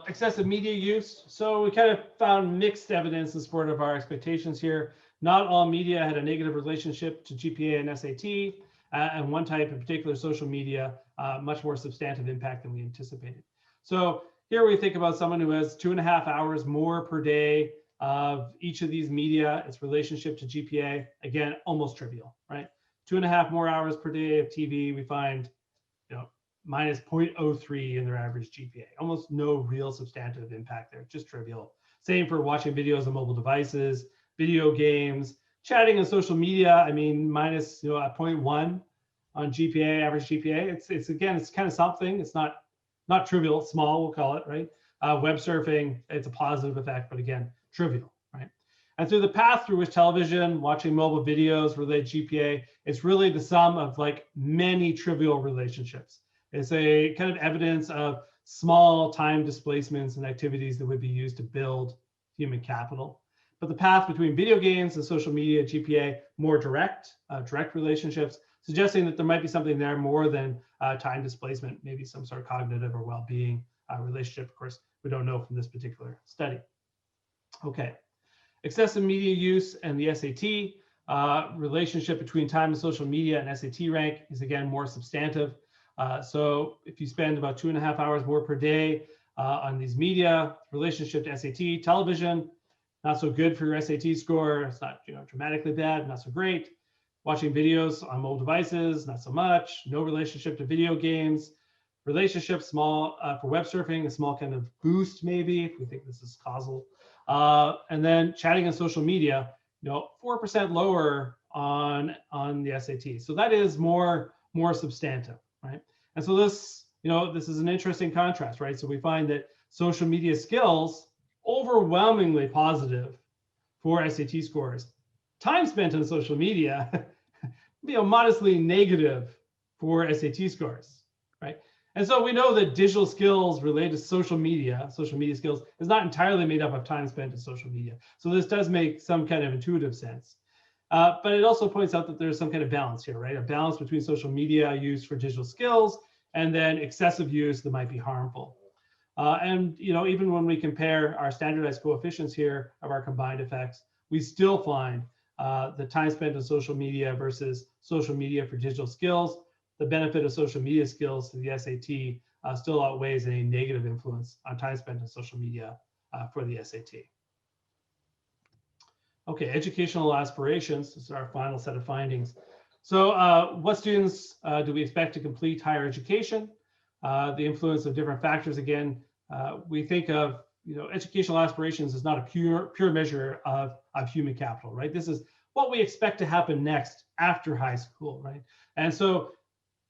excessive media use. So we kind of found mixed evidence in support of our expectations here. Not all media had a negative relationship to GPA and SAT, and one type in particular, social media, much more substantive impact than we anticipated. So here we think about someone who has 2.5 hours more per day of each of these media, its relationship to GPA, again, almost trivial, right? 2.5 more hours per day of TV, we find, minus 0.03 in their average GPA. Almost no real substantive impact there, just trivial. Same for watching videos on mobile devices, video games, chatting on social media. I mean, minus a 0.1 on GPA, average GPA. It's kind of something. It's not trivial, small, we'll call it, right? Web surfing, it's a positive effect, but again, trivial, right? And through the path through which television, watching mobile videos relate GPA, it's really the sum of like many trivial relationships. It's a kind of evidence of small time displacements and activities that would be used to build human capital. But the path between video games and social media GPA, more direct relationships, suggesting that there might be something there more than time displacement, maybe some sort of cognitive or well-being relationship. Of course, we don't know from this particular study. Okay, excessive media use and the SAT, relationship between time and social media and SAT rank is again more substantive. So if you spend about 2.5 hours more per day on these media, relationship to SAT, television, not so good for your SAT score. It's not dramatically bad, not so great. Watching videos on mobile devices, not so much. No relationship to video games. Relationship small for web surfing, a small kind of boost maybe if we think this is causal. And then chatting on social media, 4% lower on the SAT. So that is more substantive, right? And so this, this is an interesting contrast, right? So we find that social media skills overwhelmingly positive for SAT scores. Time spent on social media, modestly negative for SAT scores, right? And so we know that digital skills related to social media skills, is not entirely made up of time spent in social media. So this does make some kind of intuitive sense. But it also points out that there's some kind of balance here, right? A balance between social media use for digital skills and then excessive use that might be harmful. And even when we compare our standardized coefficients here of our combined effects, we still find the time spent on social media versus social media for digital skills, the benefit of social media skills to the SAT still outweighs any negative influence on time spent on social media for the SAT. Okay, educational aspirations. This is our final set of findings. So what students do we expect to complete higher education? The influence of different factors. Again, we think of educational aspirations is not a pure measure of human capital, right? This is what we expect to happen next after high school, right? And so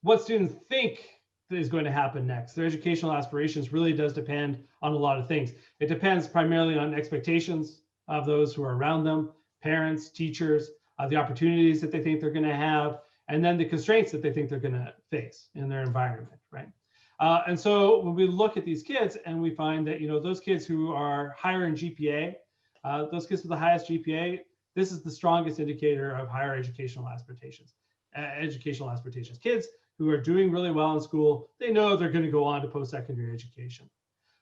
what students think is going to happen next, their educational aspirations really does depend on a lot of things. It depends primarily on expectations of those who are around them, parents, teachers, the opportunities that they think they're going to have, and then the constraints that they think they're going to face in their environment, right? And so when we look at these kids and we find that, those kids who are higher in GPA, those kids with the highest GPA, this is the strongest indicator of higher educational aspirations. Kids who are doing really well in school, they know they're going to go on to post-secondary education.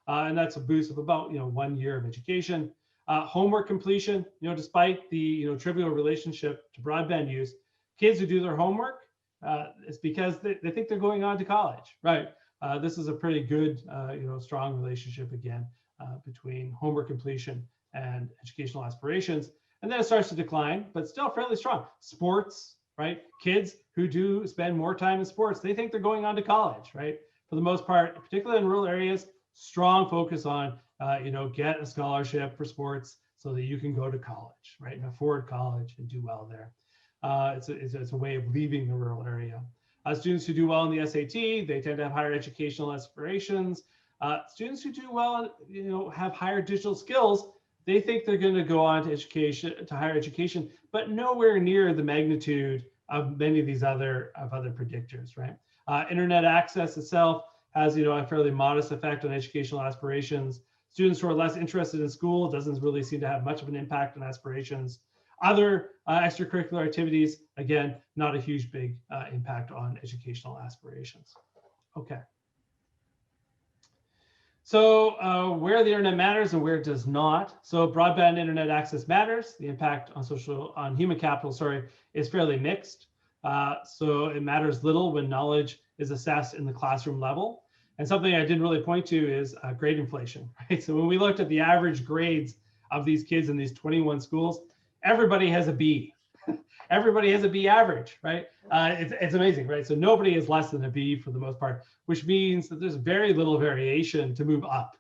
And that's a boost of about 1 year of education. Homework completion, despite the trivial relationship to broadband use, kids who do their homework, it's because they think they're going on to college, right? This is a pretty good, strong relationship again between homework completion and educational aspirations. And then it starts to decline, but still fairly strong. Sports, right? Kids who do spend more time in sports, they think they're going on to college, right? For the most part, particularly in rural areas, strong focus on, get a scholarship for sports so that you can go to college, right? And afford college and do well there. It's a way of leaving the rural area. Students who do well in the SAT, they tend to have higher educational aspirations. Students who do well, have higher digital skills, they think they're going to go on to higher education, but nowhere near the magnitude of many of these other predictors, right? Internet access itself has, a fairly modest effect on educational aspirations. Students who are less interested in school doesn't really seem to have much of an impact on aspirations. Other extracurricular activities, again, not a big impact on educational aspirations. Okay. So where the internet matters and where it does not. So broadband internet access matters. The impact on human capital, is fairly mixed. So it matters little when knowledge is assessed in the classroom level. And something I didn't really point to is grade inflation, right? So when we looked at the average grades of these kids in these 21 schools, everybody has a B. Everybody has a B average, right? It's amazing, right? So nobody is less than a B for the most part, which means that there's very little variation to move up,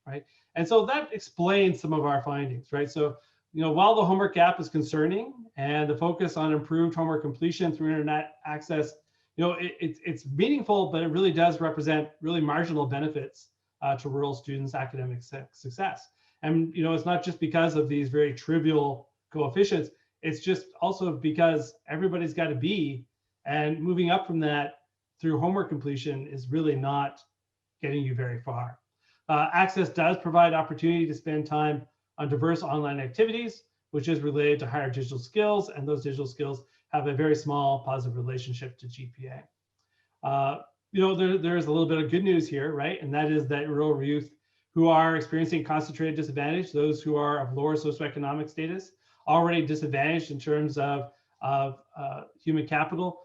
right? And so that explains some of our findings, right? So, while the homework gap is concerning and the focus on improved homework completion through internet access, it's meaningful, but it really does represent really marginal benefits to rural students' academic success. And, it's not just because of these very trivial coefficients, it's just also because everybody's got a B, and moving up from that through homework completion is really not getting you very far. Access does provide opportunity to spend time on diverse online activities, which is related to higher digital skills, and those digital skills have a very small positive relationship to GPA. There's a little bit of good news here, right? And that is that rural youth who are experiencing concentrated disadvantage, those who are of lower socioeconomic status, already disadvantaged in terms of human capital,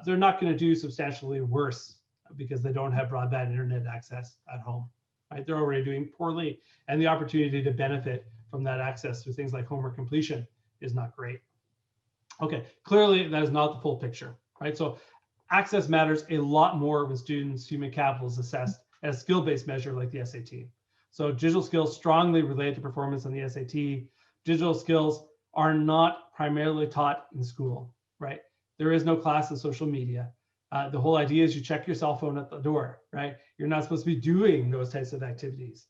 they're not going to do substantially worse because they don't have broadband internet access at home, right? They're already doing poorly, and the opportunity to benefit from that access through things like homework completion is not great. Okay, clearly that is not the full picture, right? So access matters a lot more when students' human capital is assessed as a skill-based measure like the SAT. So digital skills strongly relate to performance on the SAT. Digital skills are not primarily taught in school, right? There is no class in social media. The whole idea is you check your cell phone at the door, right? You're not supposed to be doing those types of activities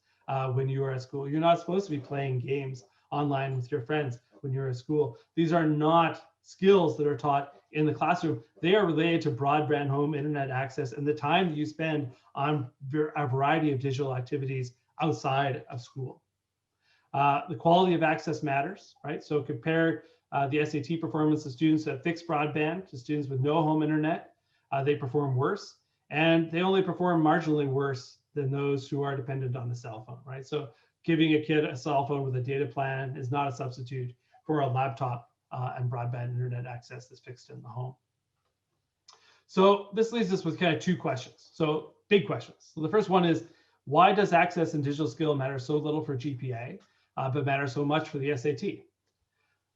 when you are at school. You're not supposed to be playing games online with your friends when you're at school. These are not skills that are taught in the classroom. They are related to broadband home internet access and the time that you spend on a variety of digital activities outside of school. The quality of access matters, right? So compare the SAT performance of students at fixed broadband to students with no home internet. They perform worse, and they only perform marginally worse than those who are dependent on a cell phone, right? So giving a kid a cell phone with a data plan is not a substitute for a laptop and broadband internet access that's fixed in the home. So this leaves us with kind of two questions. So big questions. So the first one is, why does access and digital skill matter so little for GPA, but matter so much for the SAT?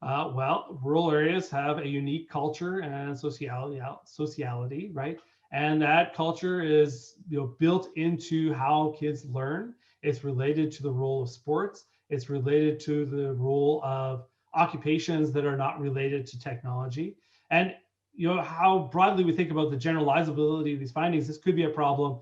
Well, rural areas have a unique culture and sociality, right? And that culture is, built into how kids learn. It's related to the role of sports. It's related to the role of occupations that are not related to technology. And how broadly we think about the generalizability of these findings, this could be a problem,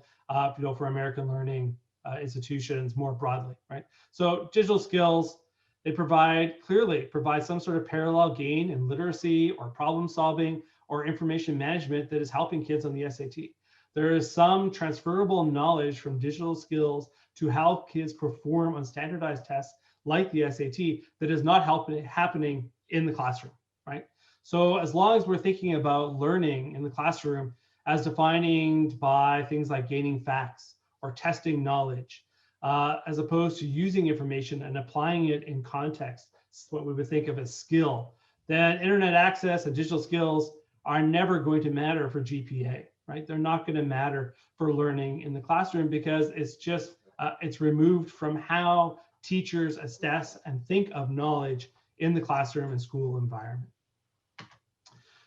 for American learning institutions more broadly, right? So digital skills, they clearly provide some sort of parallel gain in literacy or problem solving or information management that is helping kids on the SAT. There is some transferable knowledge from digital skills to how kids perform on standardized tests like the SAT that is not happening in the classroom, right? So as long as we're thinking about learning in the classroom as defined by things like gaining facts or testing knowledge, as opposed to using information and applying it in context, what we would think of as skill, then internet access and digital skills are never going to matter for GPA, right? They're not going to matter for learning in the classroom because it's just, it's removed from how teachers assess and think of knowledge in the classroom and school environment.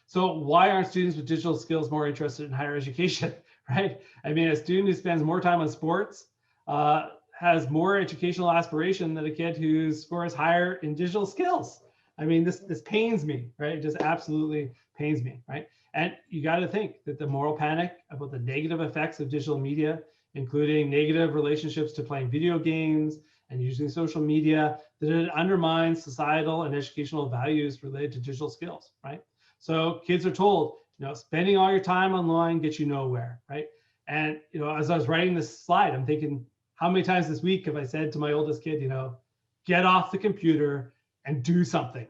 So why aren't students with digital skills more interested in higher education, right? I mean, a student who spends more time on sports has more educational aspiration than a kid who scores higher in digital skills. I mean, this pains me, right? It just absolutely pains me, right? And you got to think that the moral panic about the negative effects of digital media, including negative relationships to playing video games and using social media, that it undermines societal and educational values related to digital skills, right? So kids are told, spending all your time online gets you nowhere, right? And, as I was writing this slide, I'm thinking, how many times this week have I said to my oldest kid, get off the computer and do something?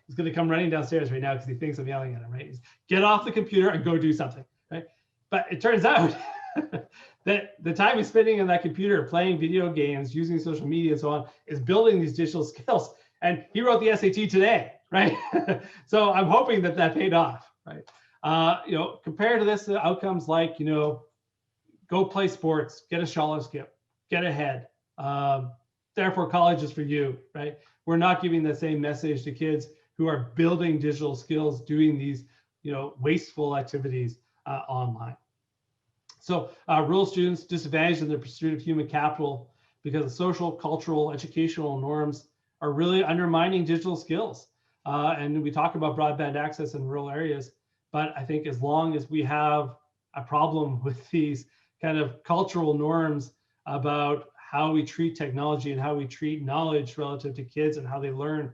He's going to come running downstairs right now because he thinks I'm yelling at him, right? He's, get off the computer and go do something, right? But it turns out that the time he's spending on that computer playing video games, using social media and so on, is building these digital skills. And he wrote the SAT today, right? So I'm hoping that that paid off, right? Compared to this, the outcomes like, go play sports, get a scholarship, get ahead. Therefore, college is for you, right? We're not giving the same message to kids who are building digital skills, doing these, wasteful activities online. So rural students disadvantaged in their pursuit of human capital because the social, cultural, educational norms are really undermining digital skills. And we talk about broadband access in rural areas, but I think as long as we have a problem with these kind of cultural norms about how we treat technology and how we treat knowledge relative to kids and how they learn,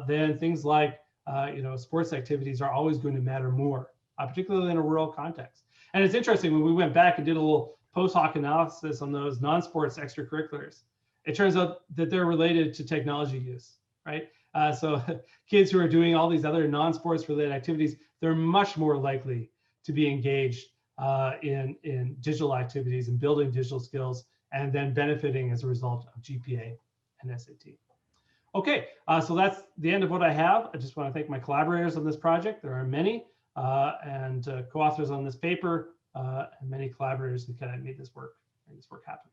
then things like sports activities are always going to matter more, particularly in a rural context. And it's interesting, when we went back and did a little post hoc analysis on those non-sports extracurriculars, it turns out that they're related to technology use, right? So kids who are doing all these other non-sports related activities, they're much more likely to be engaged in digital activities and building digital skills and then benefiting as a result of GPA and SAT. Okay, so that's the end of what I have. I just want to thank my collaborators on this project. There are many, and co-authors on this paper, and many collaborators who kind of made this work happen.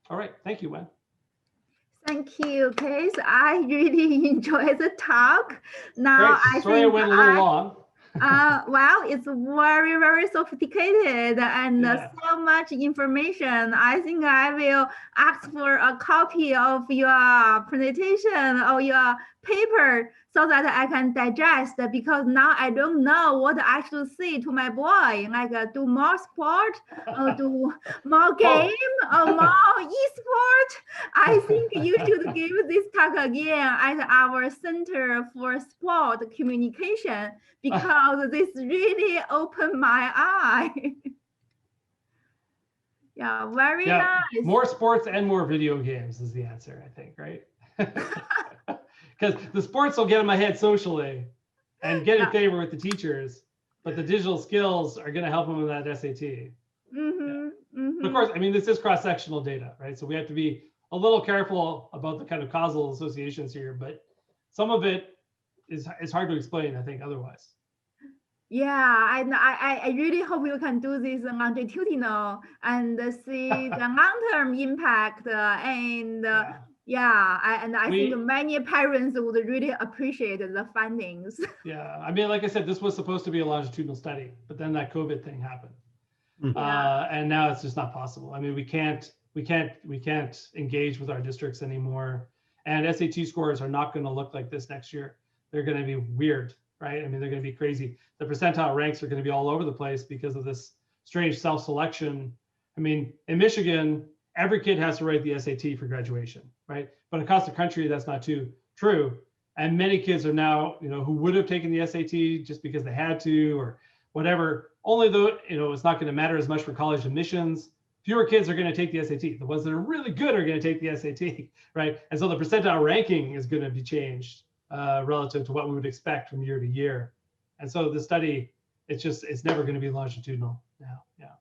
All right, thank you, Wen. Thank you, Case. I really enjoyed the talk. Now, Great. Sorry I went a little long. Well, it's very, very sophisticated and Yeah. so much information. I think I will ask for a copy of your presentation or your paper so that I can digest, because now I don't know what I should say to my boy, like do more sport or do more game or more e-sport. I think you should give this talk again at our Center for Sport Communication, because this really opened my eye. Yeah, very Yeah, nice. more sports and more video games is the answer, I think, right? Because the sports will get in my head socially and get in favor with the teachers, but the digital skills are going to help them with that SAT. But of course, I mean, this is cross-sectional data, right? So we have to be a little careful about the kind of causal associations here, but some of it is hard to explain, I think, otherwise. Yeah, and I really hope you can do this longitudinal and see the long-term impact. And I think many parents would really appreciate the findings. Yeah, I mean, like I said, this was supposed to be a longitudinal study, but then that COVID thing happened. And now it's just not possible. I mean, we can't engage with our districts anymore. And SAT scores are not going to look like this next year. They're going to be weird, right? I mean, they're going to be crazy. The percentile ranks are going to be all over the place because of this strange self-selection. I mean, in Michigan, every kid has to write the SAT for graduation, right? But across the country, that's not too true. And many kids are now, who would have taken the SAT just because they had to or whatever, only though, it's not going to matter as much for college admissions. Fewer kids are going to take the SAT. The ones that are really good are going to take the SAT, right? And so the percentile ranking is going to be changed relative to what we would expect from year to year. And so the study, it's never going to be longitudinal now. Yeah.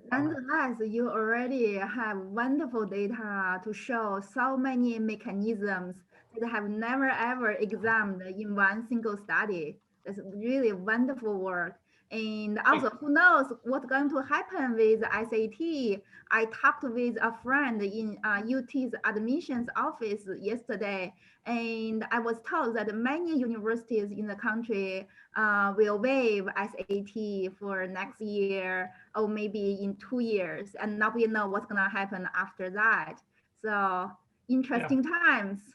Nonetheless, you already have wonderful data to show so many mechanisms that have never ever examined in one single study. That's really wonderful work. And also, who knows what's going to happen with SAT? I talked with a friend in UT's admissions office yesterday, and I was told that many universities in the country will waive SAT for next year or maybe in 2 years. And now we know what's going to happen after that. So interesting times.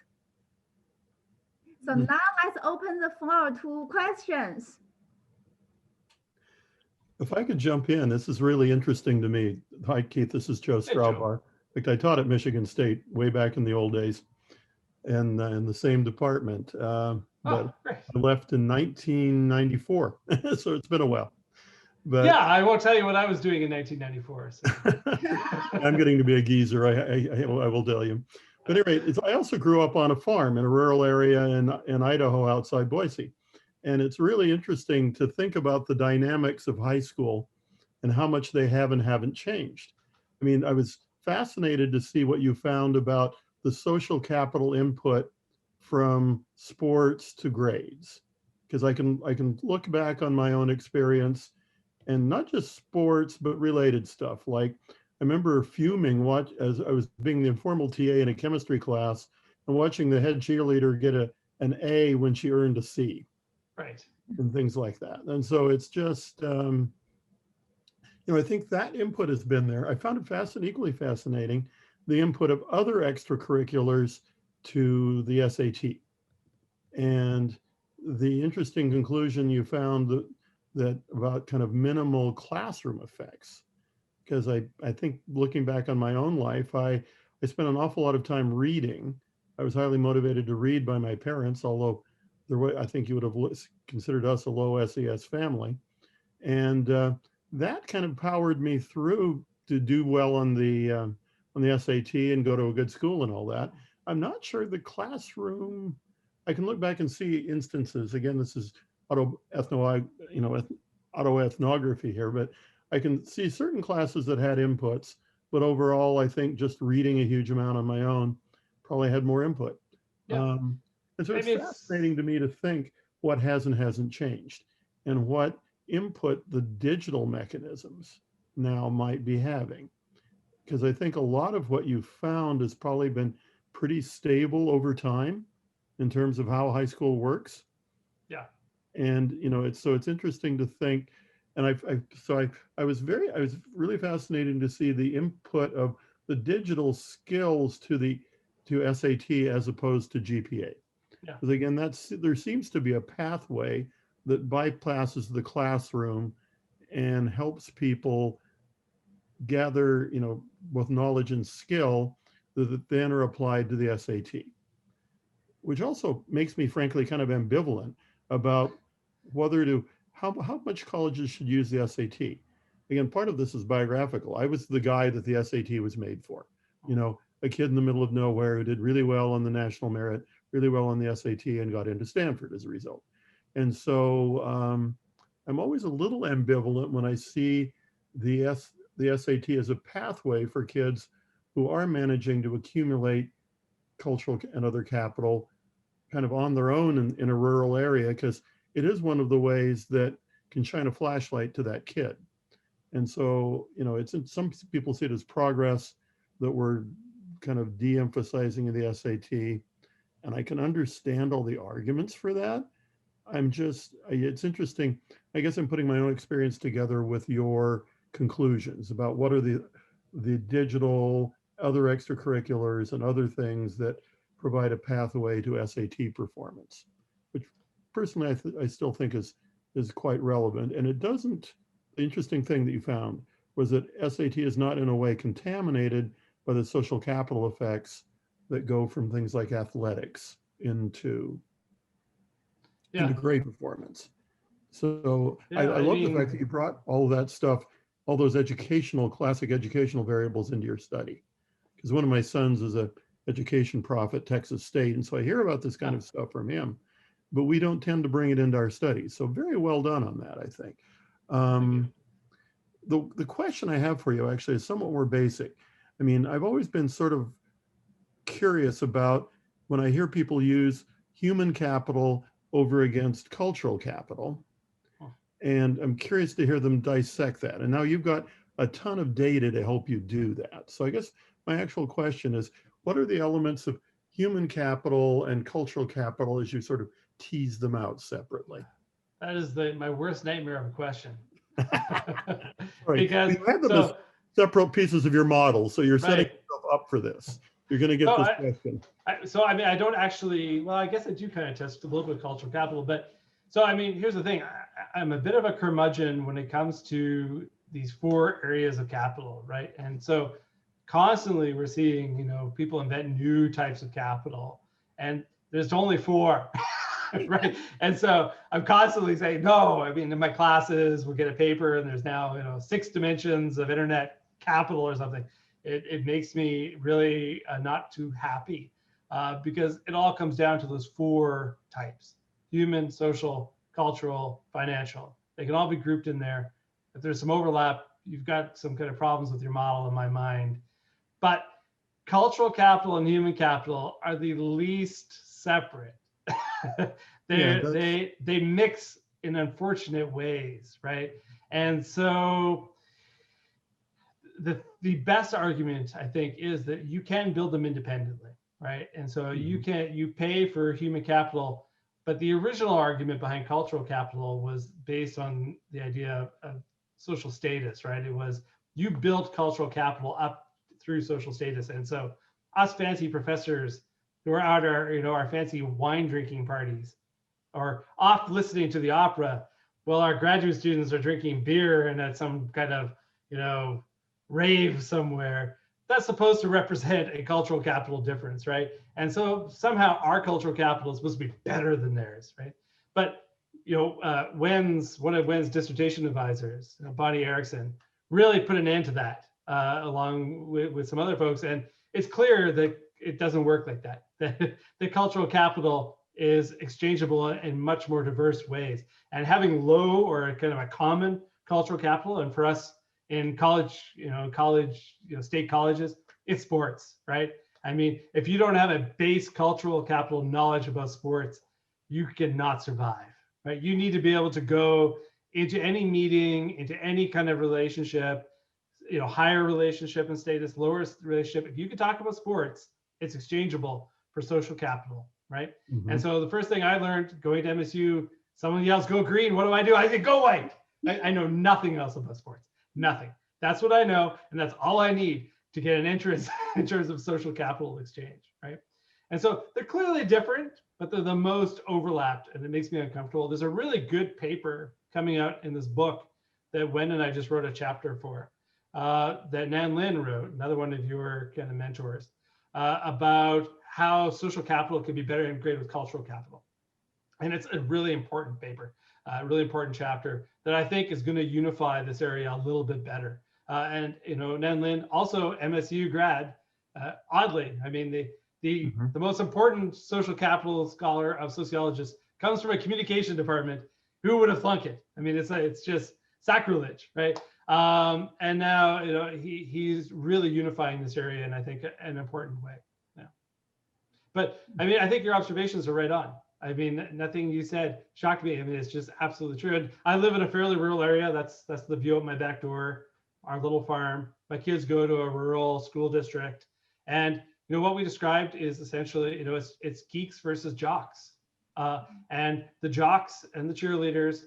So now let's open the floor to questions. If I could jump in, this is really interesting to me. Hi, Keith, this is Joe Straubar. In fact, I taught at Michigan State way back in the old days and in the same department. But I left in 1994, so it's been a while. But yeah, I won't tell you what I was doing in 1994. So. I'm getting to be a geezer, I will tell you. But anyway, I also grew up on a farm in a rural area in Idaho outside Boise. And it's really interesting to think about the dynamics of high school and how much they have and haven't changed. I mean, I was fascinated to see what you found about the social capital input from sports to grades, because I can look back on my own experience, and not just sports, but related stuff. Like I remember fuming as I was being the informal TA in a chemistry class and watching the head cheerleader get an A when she earned a C. Right. And things like that. And so it's just, I think that input has been there. I found it equally fascinating, the input of other extracurriculars to the SAT. And the interesting conclusion you found that about kind of minimal classroom effects. Because I think looking back on my own life, I spent an awful lot of time reading. I was highly motivated to read by my parents, although I think you would have considered us a low SES family. And that kind of powered me through to do well on the SAT and go to a good school and all that. I'm not sure the classroom, I can look back and see instances. Again, this is autoethnography here, but I can see certain classes that had inputs, but overall, I think just reading a huge amount on my own probably had more input. Yeah. And so it's fascinating to me to think what has and hasn't changed and what input the digital mechanisms now might be having. Because I think a lot of what you found has probably been pretty stable over time in terms of how high school works. Yeah. And it's interesting to think, and I was really fascinated to see the input of the digital skills to SAT as opposed to GPA. Yeah. Because again, there seems to be a pathway that bypasses the classroom and helps people gather, both knowledge and skill that then are applied to the SAT, which also makes me frankly kind of ambivalent about how much colleges should use the SAT. Again, part of this is biographical. I was the guy that the SAT was made for, a kid in the middle of nowhere who did really well on the national merit, really well on the SAT, and got into Stanford as a result. And so I'm always a little ambivalent when I see the SAT as a pathway for kids who are managing to accumulate cultural and other capital kind of on their own in a rural area, because it is one of the ways that can shine a flashlight to that kid. And so, some people see it as progress that we're kind of de-emphasizing in the SAT. And I can understand all the arguments for that. It's interesting. I guess I'm putting my own experience together with your conclusions about what are the digital, other extracurriculars and other things that provide a pathway to SAT performance, which personally I still think is quite relevant. And the interesting thing that you found was that SAT is not in a way contaminated by the social capital effects that go from things like athletics into grade performance. So I love the fact that you brought all of that stuff, all those classic educational variables into your study. Because one of my sons is a education prof at Texas State. And so I hear about this kind of stuff from him, but we don't tend to bring it into our studies. So very well done on that, I think. The question I have for you actually is somewhat more basic. I mean, I've always been sort of curious about when I hear people use human capital over against cultural capital. And I'm curious to hear them dissect that. And now you've got a ton of data to help you do that. So I guess my actual question is, what are the elements of human capital and cultural capital as you sort of tease them out separately? That is my worst nightmare of a question. Right. Because you had them as separate pieces of your model, so you're setting yourself up for this. You're going to get this question. I don't actually, well, I guess I do kind of test a little bit of cultural capital, but so, I mean, here's the thing. I'm a bit of a curmudgeon when it comes to these 4 areas of capital, right? And so constantly we're seeing, people invent new types of capital, and there's only 4, right? And so I'm constantly saying, no, I mean, in my classes, we'll get a paper and there's now, 6 dimensions of internet capital or something. It makes me really not too happy because it all comes down to those 4 types: human, social, cultural, financial. They can all be grouped in there. If there's some overlap, you've got some kind of problems with your model in my mind. But cultural capital and human capital are the least separate. They mix in unfortunate ways, right? And so the best argument, I think, is that you can build them independently, right? And so you pay for human capital, but the original argument behind cultural capital was based on the idea of social status, right? It was you built cultural capital up through social status. And so us fancy professors who are out our fancy wine drinking parties or off listening to the opera, while our graduate students are drinking beer and at some kind of, rave somewhere, that's supposed to represent a cultural capital difference, right? And so somehow our cultural capital is supposed to be better than theirs, right? But one of Wen's dissertation advisors, Bonnie Erickson, really put an end to that along with some other folks. And it's clear that it doesn't work like that. The cultural capital is exchangeable in much more diverse ways. And having low or kind of a common cultural capital, and for us in college, state colleges, it's sports, right? I mean, if you don't have a base cultural capital knowledge about sports, you cannot survive, right? You need to be able to go into any meeting, into any kind of relationship, higher relationship and status, lower relationship. If you can talk about sports, it's exchangeable for social capital, right? Mm-hmm. And so the first thing I learned going to MSU Someone yells, "Go green." What do? I say, "Go white." I know nothing else about sports. Nothing. That's what I know, and that's all I need to get an interest in terms of social capital exchange, right? And so they're clearly different, but they're the most overlapped, and it makes me uncomfortable. There's a really good paper coming out in this book that Wen and I just wrote a chapter for, that Nan Lin wrote, another one of your kind of mentors, about how social capital can be better integrated with cultural capital. And it's a really important paper, a really important chapter that I think is going to unify this area a little bit better. And you know, Nan Lin, also MSU grad, oddly, I mean, the most important social capital scholar of sociologists comes from a communication department. Who would have thunk it? I mean, it's just sacrilege, right? And now, you know, he's really unifying this area in, I think, an important way. Yeah. But I mean, I think your observations are right on. I mean, nothing you said shocked me. I mean, it's just absolutely true. And I live in a fairly rural area. That's the view of my back door, our little farm. My kids go to a rural school district, and you know what we described is essentially, you know, it's geeks versus jocks, and the jocks and the cheerleaders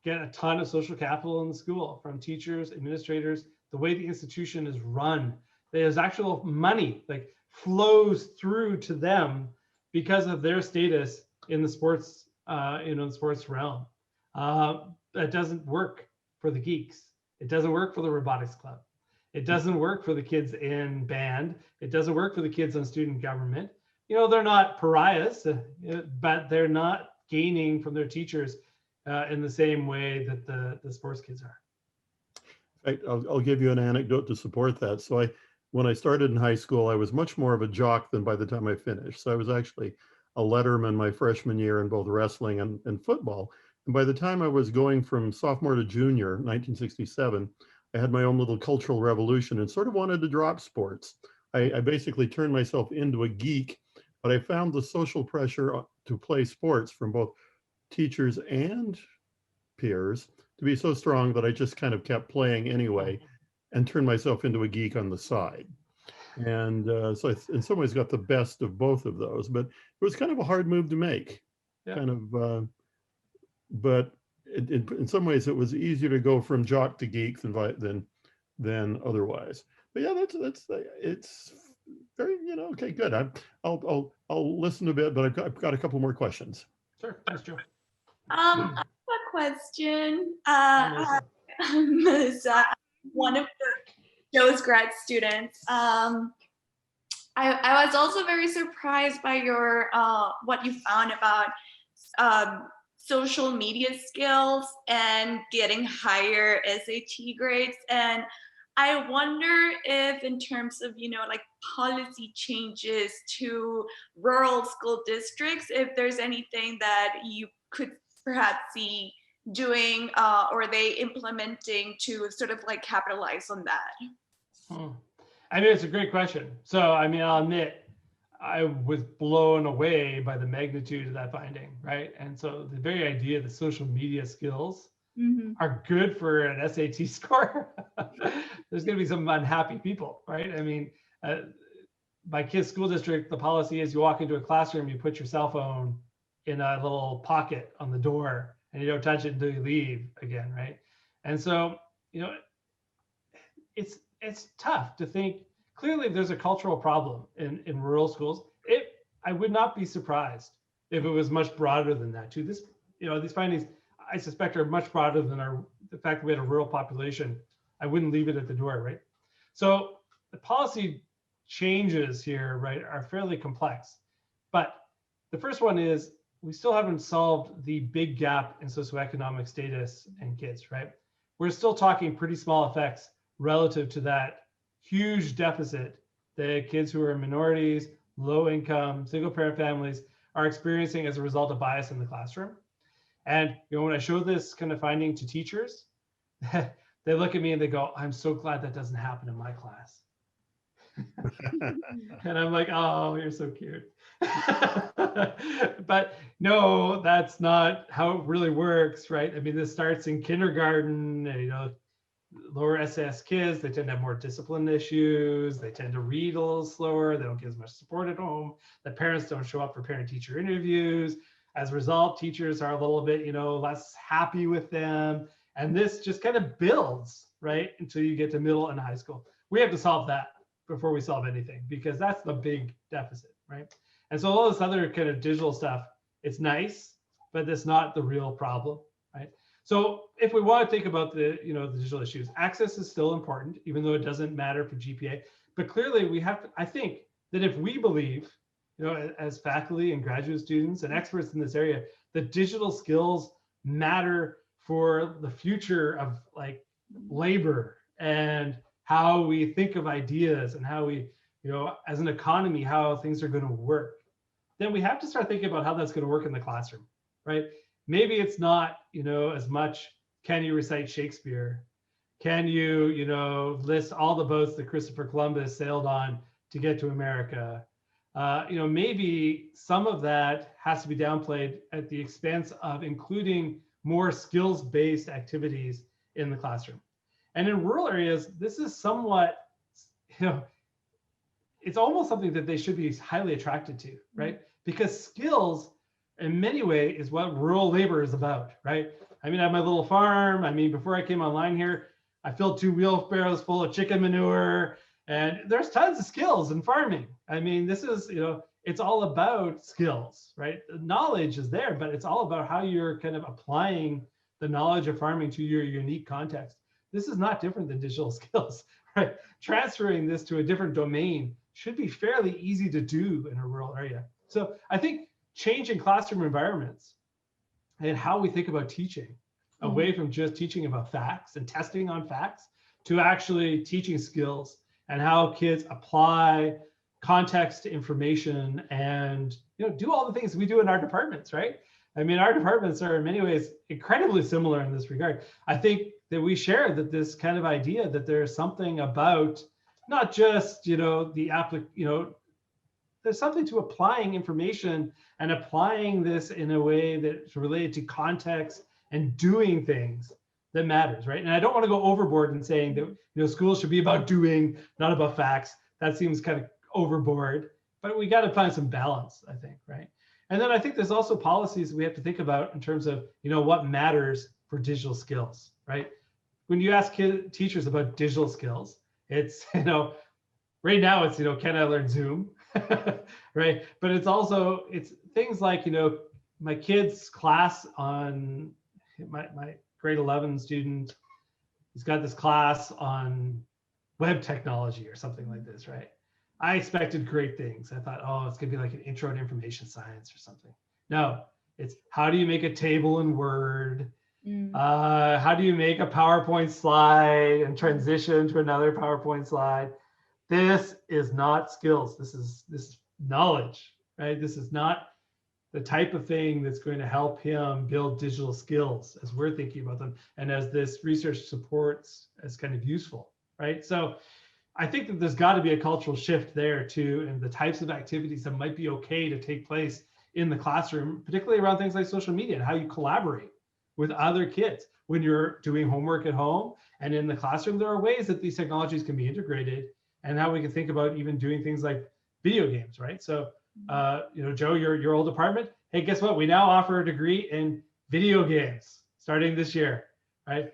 get a ton of social capital in the school from teachers, administrators, the way the institution is run. There's actual money like flows through to them because of their status in the sports, the sports realm. That doesn't work for the geeks. It doesn't work for the robotics club. It doesn't work for the kids in band. It doesn't work for the kids on student government. You know, they're not pariahs, but they're not gaining from their teachers in the same way that the sports kids are. In fact, I'll give you an anecdote to support that. So when I started in high school, I was much more of a jock than by the time I finished. So I was actually a letterman my freshman year in both wrestling and football. And by the time I was going from sophomore to junior, 1967, I had my own little cultural revolution and sort of wanted to drop sports. I basically turned myself into a geek, but I found the social pressure to play sports from both teachers and peers to be so strong that I just kind of kept playing anyway and turned myself into a geek on the side. And so I, in some ways, got the best of both of those, but it was kind of a hard move to make. Yeah. Kind of, but in some ways, it was easier to go from jock to geek than otherwise. But yeah, it's very, you know, okay, good. I'll listen a bit, but I've got a couple more questions. Sure, thanks, Joe. I have a question. Melissa, one of Joe's grad students. I was also very surprised by your what you found about social media skills and getting higher SAT grades. And I wonder if, in terms of, you know, like policy changes to rural school districts, if there's anything that you could perhaps see doing or they implementing to sort of like capitalize on that. I mean, it's a great question. So, I mean, I'll admit, I was blown away by the magnitude of that finding, right? And so the very idea that social media skills are good for an SAT score, there's going to be some unhappy people, right? I mean, my kid's school district, the policy is you walk into a classroom, you put your cell phone in a little pocket on the door and you don't touch it until you leave again, right? And so, you know, it's tough to think. Clearly, there's a cultural problem in rural schools. I would not be surprised if it was much broader than that too. This, you know, these findings, I suspect, are much broader than the fact that we had a rural population. I wouldn't leave it at the door, right? So the policy changes here, right, are fairly complex. But the first one is we still haven't solved the big gap in socioeconomic status in kids, right? We're still talking pretty small effects relative to that huge deficit that kids who are minorities, low income, single parent families are experiencing as a result of bias in the classroom. And you know, when I show this kind of finding to teachers, they look at me and they go, "I'm so glad that doesn't happen in my class." And I'm like, "Oh, you're so cute." But no, that's not how it really works, right? I mean, this starts in kindergarten, you know, lower SS kids, they tend to have more discipline issues. They tend to read a little slower. They don't get as much support at home. The parents don't show up for parent-teacher interviews. As a result, teachers are a little bit, less happy with them. And this just kind of builds, right, until you get to middle and high school. We have to solve that before we solve anything, because that's the big deficit, right? And so all this other kind of digital stuff, it's nice, but it's not the real problem, right? So if we want to think about the digital issues, access is still important, even though it doesn't matter for GPA. But clearly we have to, I think that if we believe, as faculty and graduate students and experts in this area, that digital skills matter for the future of like labor and how we think of ideas and how we, as an economy, how things are going to work, then we have to start thinking about how that's going to work in the classroom, right? Maybe it's not, as much, can you recite Shakespeare? Can you, list all the boats that Christopher Columbus sailed on to get to America? Maybe some of that has to be downplayed at the expense of including more skills-based activities in the classroom. And in rural areas, this is somewhat, it's almost something that they should be highly attracted to, right? Because skills in many ways is what rural labor is about, right? I mean, I have my little farm. I mean, before I came online here, I filled 2 wheelbarrows full of chicken manure, and there's tons of skills in farming. I mean, this is, it's all about skills, right? The knowledge is there, but it's all about how you're kind of applying the knowledge of farming to your unique context. This is not different than digital skills, right? Transferring this to a different domain should be fairly easy to do in a rural area. So I think changing classroom environments and how we think about teaching, away from just teaching about facts and testing on facts, to actually teaching skills and how kids apply context to information and do all the things we do in our departments, right? I mean, our departments are in many ways incredibly similar in this regard. I think that we share that this kind of idea that there's something about not just there's something to applying information and applying this in a way that's related to context and doing things that matters, right? And I don't want to go overboard in saying that schools should be about doing, not about facts. That seems kind of overboard, but we got to find some balance, I think, right? And then I think there's also policies we have to think about in terms of what matters for digital skills, right? When you ask teachers about digital skills, it's right now it's can I learn Zoom, right? But it's things like my kid's class on my grade 11 student, he's got this class on web technology or something like this, right? I expected great things. I thought, oh, it's gonna be like an intro to information science or something. No, it's how do you make a table in Word? How do you make a PowerPoint slide and transition to another PowerPoint slide? This is not skills. This is knowledge, right? This is not the type of thing that's going to help him build digital skills as we're thinking about them and as this research supports as kind of useful, right? So I think that there's got to be a cultural shift there too, and the types of activities that might be okay to take place in the classroom, particularly around things like social media and how you collaborate with other kids. When you're doing homework at home and in the classroom, there are ways that these technologies can be integrated, and how we can think about even doing things like video games, right? So, Joe, your old department, hey, guess what? We now offer a degree in video games starting this year, right?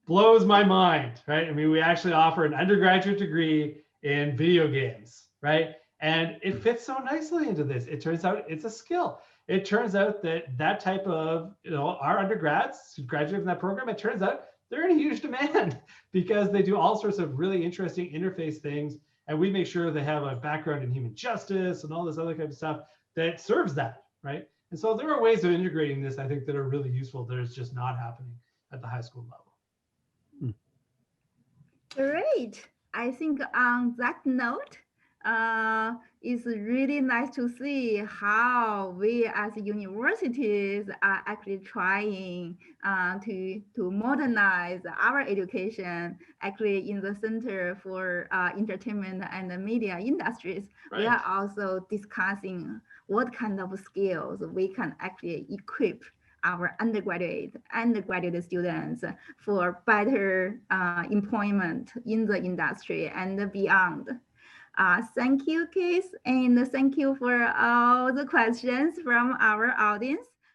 Blows my mind, right? I mean, we actually offer an undergraduate degree in video games, right? And it fits so nicely into this. It turns out it's a skill. It turns out that type of, our undergrads who graduate from that program, it turns out they're in huge demand because they do all sorts of really interesting interface things. And we make sure they have a background in human justice and all this other kind of stuff that serves that, right? And so there are ways of integrating this, I think, that are really useful that is just not happening at the high school level. Great. I think on that note, it's really nice to see how we as universities are actually trying to modernize our education, actually in the Center for Entertainment and the Media Industries. Right. We are also discussing what kind of skills we can actually equip our undergraduate students for better employment in the industry and beyond. Thank you, Keith, and thank you for all the questions from our audience.